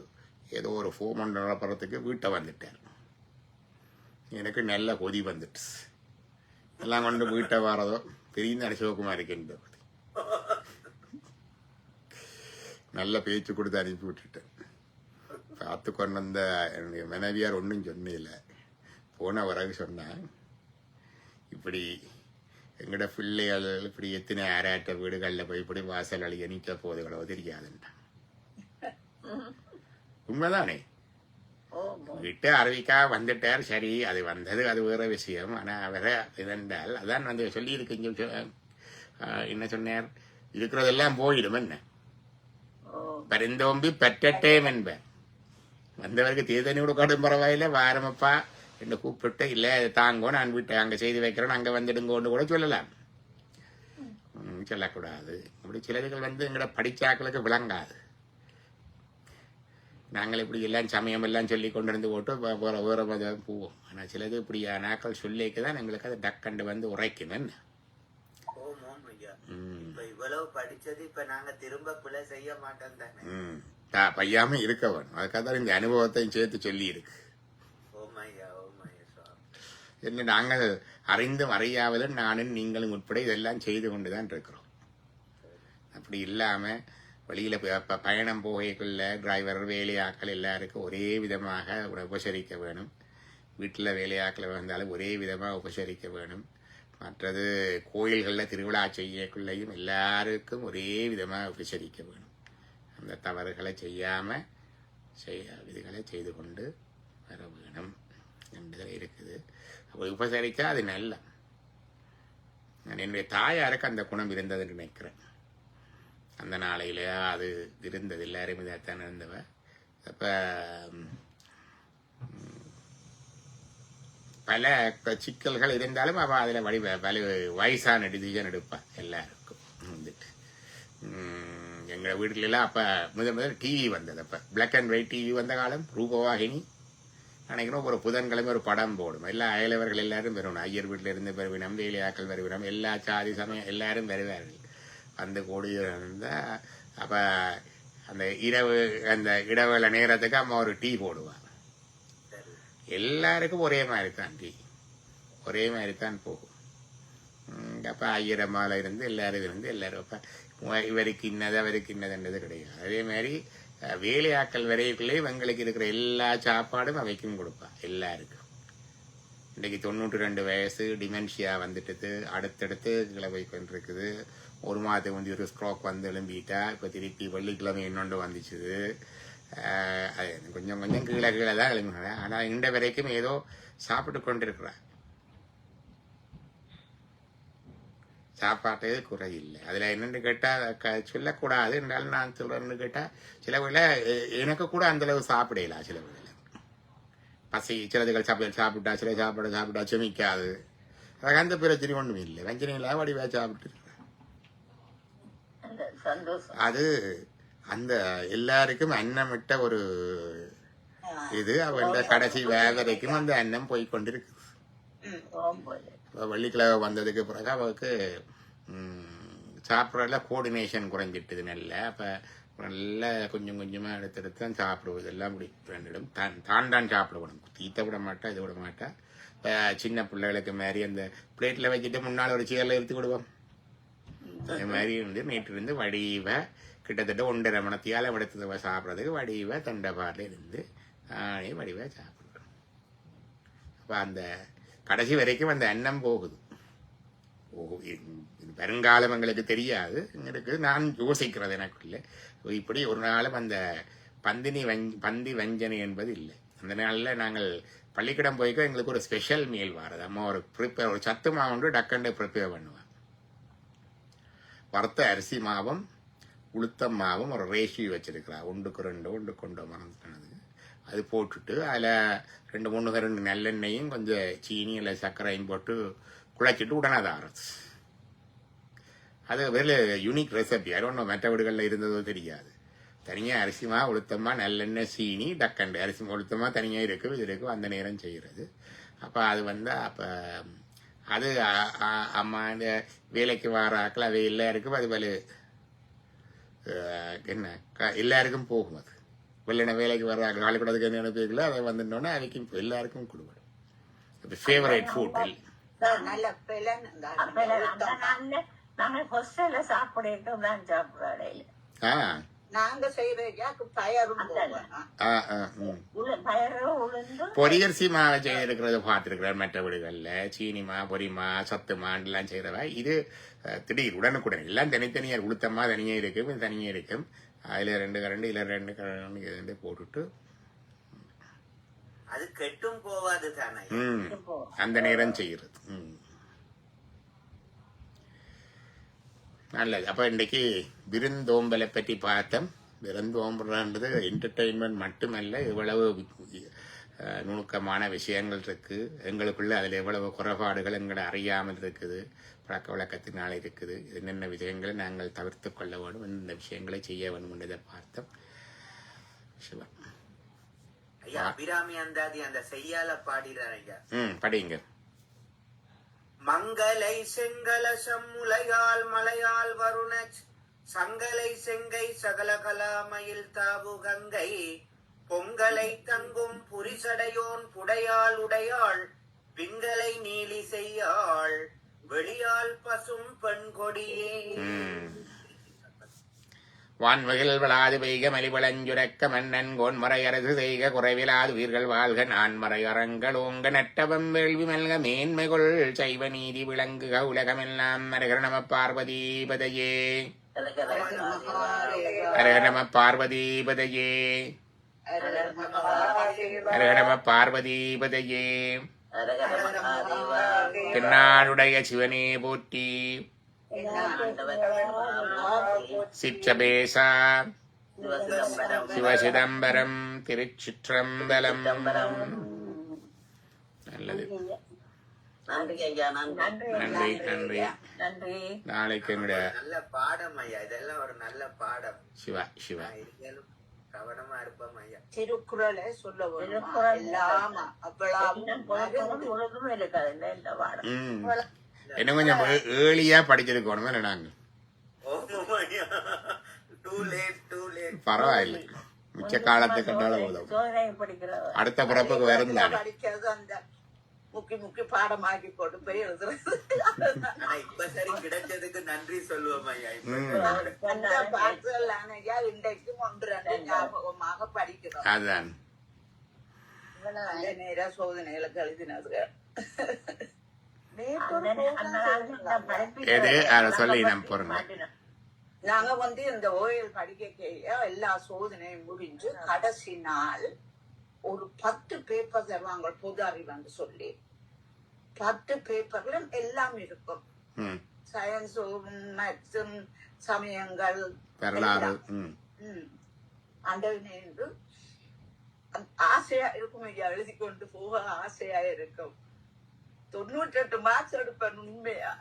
Speaker 1: ஏதோ ஒரு ஃபோன் நடப்புறதுக்கு வீட்டை வந்துட்டார். எனக்கு நல்ல கொதி வந்துட்டு எல்லாம் கொண்டு வீட்டை வரதோ பெரிய சிவகுமாரிக்கு நல்ல பேச்சு கொடுத்து அனுப்பி விட்டுட்டேன். பார்த்து கொண்டு வந்த என்னுடைய மனைவியார் ஒன்றும் சொன்னில்லை. போன பிறகு சொன்னேன், இப்படி எங்கட பிள்ளைகள் இப்படி எத்தனை ஆராட்ட வீடுகளில் போய் இப்படி வாசல் அழிய நீக்க போதுகளோ தெரியாதுன்றான். உண்மைதானே? விட்டு அறிவிக்கா வந்துட்டார். சரி, அது வந்தது அது வேற விஷயம். ஆனா அவரை இதென்றால் அதான் வந்து சொல்லி இருக்கு. என்ன சொன்னார்? இருக்கிறதெல்லாம் போயிடும். என்ன பரிந்தோம்பி பெற்றட்டேம் என்ப. வந்தவருக்கு தீர்த்தனி கொடுக்காடும் பரவாயில்ல, வாரமப்பா என்று கூப்பிட்டு இல்ல தாங்கோ நான் வீட்டை அங்க செய்து வைக்கிறேன் அங்க வந்துடுங்கோன்னு கூட சொல்லலாம். சொல்லக்கூடாது. அப்படி சிலர்கள் வந்து எங்கட படிச்சாக்களுக்கு விளங்காது. நாங்கள் இப்படி எல்லாம் சமயம் எல்லாம் சொல்லி கொண்டு இருந்து போட்டு வேறு வேறு மதம் போவோம். ஆனால் சிலது இப்படி நாட்கள் சொல்லிக்கு தான் எங்களுக்கு அது டக்கண்டு வந்து உரைக்கும் என்ன.
Speaker 2: இப்ப இவ்வளவு படிச்சது இப்ப நாங்க திரும்ப பிள்ளை செய்ய மாட்டோம் தானே.
Speaker 1: பையாம இருக்க வேணும். அதுக்காக தான் இந்த அனுபவத்தையும் சேர்த்து சொல்லி இருக்கு. என்ன நாங்கள் அறிந்தும் அறியாவதும் நானும் நீங்களும் உட்பட இதெல்லாம் செய்து கொண்டுதான் இருக்கிறோம். அப்படி இல்லாம வெளியில பயணம் போகக்குள்ள டிரைவர் வேலையாக்கள் எல்லாருக்கும் ஒரே விதமாக உபசரிக்க வேணும். வீட்டில் வேலையாக்கள் வந்தாலும் ஒரே விதமாக உபசரிக்க வேணும். மற்றது கோயில்களில் திருவிழா செய்யக்குள்ளையும் எல்லாருக்கும் ஒரே விதமாக உபசரிக்க வேணும். அந்த தவறுகளை செய்யாமல் விதிகளை செய்து கொண்டு வர வேணும் என்பதில் இருக்குது. அப்போ உபசரித்தா அது நல்ல. நான் என்னுடைய தாயாருக்கு அந்த குணம் இருந்ததுன்னு நினைக்கிறேன். அந்த நாளையிலேயே அது இருந்தது. எல்லாரும் இதாகத்தான் இருந்தவ. அப்போ பல சிக்கல்கள் இருந்தாலும் அவள் அதில் பல வயசான டிசிஷன் எடுப்பாள் எல்லாருக்கும் வந்துட்டு. எங்கள் வீட்டிலலாம் அப்போ முதல் டிவி வந்தது. அப்போ பிளாக் அண்ட் ஒயிட் டிவி வந்த காலம். ரூபவாகினி நினைக்கணும். ஒரு புதன்கிழமை ஒரு படம் போடும். எல்லா அயலவர்கள் எல்லாரும் வருவணும். ஐயர் வீட்டில் இருந்து வருவினம், வேலையாக்கள் வருவினம், எல்லா சாதி சமயம் எல்லாரும் வருவார்கள். வந்து கூடி இருந்தால் அப்போ அந்த அந்த இடவேளை நேரத்துக்கு அம்மா ஒரு டீ போடுவாள். எல்லாருக்கும் ஒரே மாதிரி தான் டீ, ஒரே மாதிரி தான் போகும். அப்போ ஐயரம்மாவில் இருந்து எல்லாரும் இருந்து எல்லாரும் அப்போ இவருக்கு இன்னது அவருக்கு இன்னதுன்றது கிடையாது. அதே மாதிரி வேலையாக்கள் வரைக்குள்ளே இவங்களுக்கு இருக்கிற எல்லா சாப்பாடும் அவைக்கும் கொடுப்பான் எல்லாருக்கும். இன்றைக்கு 92 வயசு டிமென்ஷியா வந்துட்டு அடுத்தடுத்து கிளம்பி கொண்டிருக்குது. ஒரு மாதத்துக்கு முந்தைய ஒரு ஸ்ட்ரோக் வந்து எழும்பிட்டா. இப்போ திருப்பி வெள்ளிக்கிழமை இன்னொன்று வந்துச்சுது. கொஞ்சம் கொஞ்சம் கீழே கீழே தான் எழுப்பினாங்க. ஆனால் இந்த வரைக்கும் ஏதோ சாப்பிட்டு கொண்டிருக்கிறார். சாப்பாட்டு குறையில்லை. அதில் என்னென்னு கேட்டால் சொல்லக்கூடாது என்றாலும் நான் சொல்கிறேன்னு கேட்டால் சில வேளை எனக்கு கூட அந்தளவு சாப்பிடலாம். சில வேளை பசி சிலதுகள் சாப்பிட்டா சில சாப்பிட்டா செமிக்காது. அதுக்கு அந்த பிரச்சனை ஒன்றும் இல்லை. வஞ்சனையில் வடிவா சாப்பிட்டு அது அந்த எல்லாருக்கும் அன்னமிட்ட ஒரு இது. அவன் கடைசி வேதனைக்கும் அந்த அன்னம் போய்கொண்டிருக்கு. வெள்ளிக்கிழமை வந்ததுக்கு பிறகு அவருக்கு சாப்பிட்றதுல கோஆர்டினேஷன் குறைஞ்சிட்டுது நல்ல. அப்போ நல்லா கொஞ்சம் கொஞ்சமாக எடுத்தெடுத்து தான் சாப்பிடுவது எல்லாம் இப்படி வேண்டிடும். தான் சாப்பிடணும். தீத்த விட மாட்டா, இது விட மாட்டா. இப்போ சின்ன பிள்ளைகளுக்கு மாதிரி அந்த பிளேட்டில் வச்சுட்டு முன்னால் ஒரு சேரில் எடுத்து விடுவோம். அது மாதிரி வந்து நேற்றிருந்து வடிவ கிட்டத்தட்ட 1.5 மணத்தியால் எடுத்து சாப்பிட்றதுக்கு வடிவ தண்டபாரில் இருந்து நானே வடிவ சாப்பிடுறோம். அப்போ அந்த கடைசி வரைக்கும் அந்த எண்ணம் போகுது. வருங்காலம் எங்களுக்கு தெரியாது. எங்களுக்கு நான் யோசிக்கிறது எனக்குள்ள இப்படி ஒரு நாளும் அந்த பந்தி வஞ்சனை என்பது இல்லை. அந்த நாளில் நாங்கள் பள்ளிக்கூடம் போய்க்கோ எங்களுக்கு ஒரு ஸ்பெஷல் மீல் வாரது. அம்மா ஒரு சத்து மாவு டக்கண்டு ப்ரிப்பேர் பண்ணுவேன். வறுத்த அரிசி மாவும் உளுத்தம் மாவும் ஒரு ரேஷியோ வச்சிருக்கிறா. 1:2 1:1 மறந்துட்டானது. அது போட்டுட்டு அதில் 2-3 நல்லெண்ணெயும் கொஞ்சம் சீனி இல்லை சர்க்கரையும் போட்டு குழைச்சிட்டு உடனே அதை அரைச்சு. அது வேறு யூனிக் ரெசிபி. யாரும் மற்ற வீடுகளில் இருந்ததோ தெரியாது. தனியாக அரிசிமா உளுத்தமா நல்லெண்ணெய் சீனி டக்கண்டு அரிசி உளுத்தமா தனியாக இருக்குது. இது இருக்கும் அந்த நேரம் செய்கிறது. அப்போ அது வந்து அப்போ அது அம்மா இந்த வேலைக்கு வர ஆக்கள் அது எல்லாருக்கும் அது வலு என்ன எல்லாருக்கும் போகும். அது வெள்ளன வேலைக்கு வர ஆக்கள் காலிக்கூடதுக்கு என்ன நினைப்பீங்களோ அதை வந்துட்டோன்னா அவைக்கும் எல்லாருக்கும் கொடுக்கணும். Favourite food. பொரியரிசி மாவை செய்திருக்கிறத பார்த்துருக்கிறார் மற்ற வீடுகளில். சீனிமா பொரிமா சத்துமா எல்லாம் செய்கிறவா. இது திடீர் உடனுக்குடன் எல்லாம் தனித்தனியாக உளுத்தமா தனியாக இருக்கும், இது தனியாக இருக்கும். அதில் 2 கரண்டு இதில் 2 கரண்டு போட்டுட்டு
Speaker 2: அது கெட்டும் போவாது தானே
Speaker 1: அந்த நேரம் செய்கிறது. நல்லது. அப்போ இன்றைக்கு விருந்தோம்பலை பற்றி பார்த்தோம். விருந்தோம்பல்ன்றது என்டர்டெயின்மெண்ட் மட்டுமல்ல, இவ்வளவு நுணுக்கமான விஷயங்கள் இருக்குது எங்களுக்குள்ள. அதில் எவ்வளவு குறைபாடுகள் எங்களை அறியாமல் இருக்குது, பழக்க வழக்கத்தினால் இருக்குது. என்னென்ன விஷயங்களை நாங்கள் தவிர்த்து கொள்ள வேண்டும், என்னென்ன விஷயங்களை செய்ய வேண்டும் என்பதை பார்த்தோம். சிவா.
Speaker 2: ஐயா அபிராமி அந்தாதி அந்த செய்யால பாடிறார் ஐயா.
Speaker 1: படிங்க.
Speaker 2: மங்களை செங்கலசம் முலையால் மலையால் வருண சங்கலை செங்கை சகல கலாமயில் தாவு கங்கை பொங்கலை தங்கும் புரிசடையோன் புடையாள் உடையாள் பிங்களை நீலி செய்யாள் வெளியால் பசும் பெண் கொடியே.
Speaker 1: வான்வகில் வளாது பெய்க மலிவளஞ்சுரக்க மன்னன் கோன் மறையரசு செய்க குறைவிலாது உயிர்கள் வாழ்க நான் மறையறங்கள் ஓங்க நட்டவம் வேள்வி மல்க மேன்மைகொள் சைவ நீதி விளங்குக உலகமெல்லாம் அரகர நம பார்வதீபதையே அரகர நம பார்வதீபதையே அரகர நம பார்வதீபதையே. தென்னாடுடைய சிவனே போற்றி. சிற்றபேசா சிவசிதம்பரம் திருச்சிற்றம்பலம். நல்லது. நன்றி நன்றி
Speaker 3: நன்றி.
Speaker 1: நாளைக்கு என்னுடைய
Speaker 2: நல்ல பாடம் ஐயா, இதெல்லாம் ஒரு நல்ல பாடம்.
Speaker 1: சிவா சிவா
Speaker 2: கவனமா இருப்போம் ஐயா.
Speaker 4: திருக்குறளை சொல்ல
Speaker 3: ஒழுங்கும் இருக்காது இந்த பாடம்.
Speaker 1: என்ன கொஞ்சம் ஏர்லியா படிச்சிருக்கணும் நாங்க. பரவாயில்லை, மிச்ச காலத்தை கண்டாலும் உதவும். அடுத்த பிறப்புக்கு வரும்
Speaker 4: படிக்கிறது அந்த முக்கி முக்கி பாடமாக்கி போட்டு போய் எழுதுறது.
Speaker 2: இப்ப சரி கிடைச்சதுக்கு நன்றி சொல்லுவோம் ஐயா.
Speaker 4: அந்த பாட்டுகள் ஐயா இன்றைக்கும் 1-2 ஞாபகமாக படிக்கிறோம்.
Speaker 1: அதான்
Speaker 4: அந்த நேர சோதனைகளுக்கு எழுதினது.
Speaker 1: எது சொல்லி நம்ம போறோம்.
Speaker 4: நாங்க இந்த ஓயல் படிக்க எல்லா சோதனையும் முடிஞ்சு கடைசி நாள் ஒரு 10 பேப்பர் தருவாங்க பொது அறிவு சொல்லி. 10 பேப்பர்ல எல்லாம் இருக்கும். சயின்ஸும் மேத்ஸும் சமயங்கள்
Speaker 1: வரலாறு
Speaker 4: அந்த ஆசையா இருக்கும் ஐயா. எழுதி கொண்டு போக ஆசையா இருக்கும். 98 மார்க்ஸ் எடுப்பேன் உண்மையா.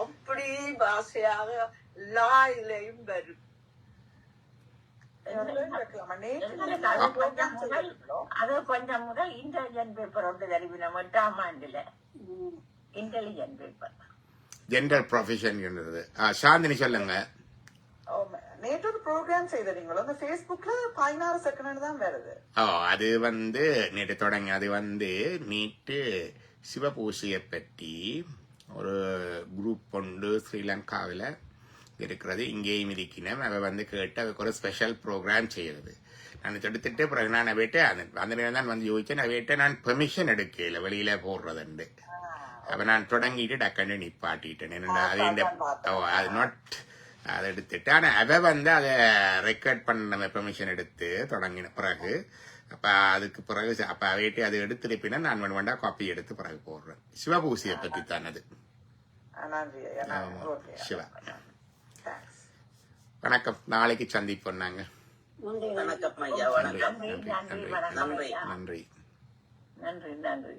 Speaker 4: அப்படி ஆசையாக எல்லா இதுலயும் வரும்.
Speaker 3: அது கொஞ்சம் முதல் இன்டெலிஜென்ட் பேப்பர் ஒன்று தருவினோம் 8ஆம் ஆண்டுல. Intelligent paper
Speaker 1: gender profession. Chandini சொல்லுங்க.
Speaker 5: நேற்று ஒரு ப்ரோக்ராம் செய்தீங்களோ அந்த Facebookல 16 செகண்ட் தான் வருது.
Speaker 1: அது நேற்று தொடங்கி. அது நேற்று சிவபூசையை பற்றி ஒரு குரூப் உண்டு ஸ்ரீலங்காவில் இருக்கிறது. இங்கேயும் இருக்கிறேன். அவ கேட்டு அதுக்கு ஒரு ஸ்பெஷல் ப்ரோக்ராம் செய்யறது. நான் எடுத்துட்டு பிறகு நான் போயிட்டு அந்த நேரம் தான் யோசிச்சேன். அவையிட்ட நான் பெர்மிஷன் எடுக்கல வெளியில போடுறதுண்டு. அப்ப நான் தொடங்கிட்டு டக்குன்னு நிப்பாட்டிட்டேன். என்னடா அது நாட் அதை எடுத்துட்டு. ஆனா அவ அதை ரெக்கார்ட் பண்ண பெர்மிஷன் எடுத்து தொடங்கின பிறகு அப்ப அதுக்கு பிறகு அப்ப அவையிட்டு அதை எடுத்துருப்பினா நான் வேண்டா காப்பி எடுத்து பிறகு போடுறேன். சிவபூசியை பத்தி தான் அது. சிவா வணக்கம். நாளைக்கு சந்திப்போம் நாங்க.
Speaker 4: வணக்கம் ஐயா.
Speaker 1: நன்றி நன்றி நன்றி.
Speaker 3: நன்றி நன்றி.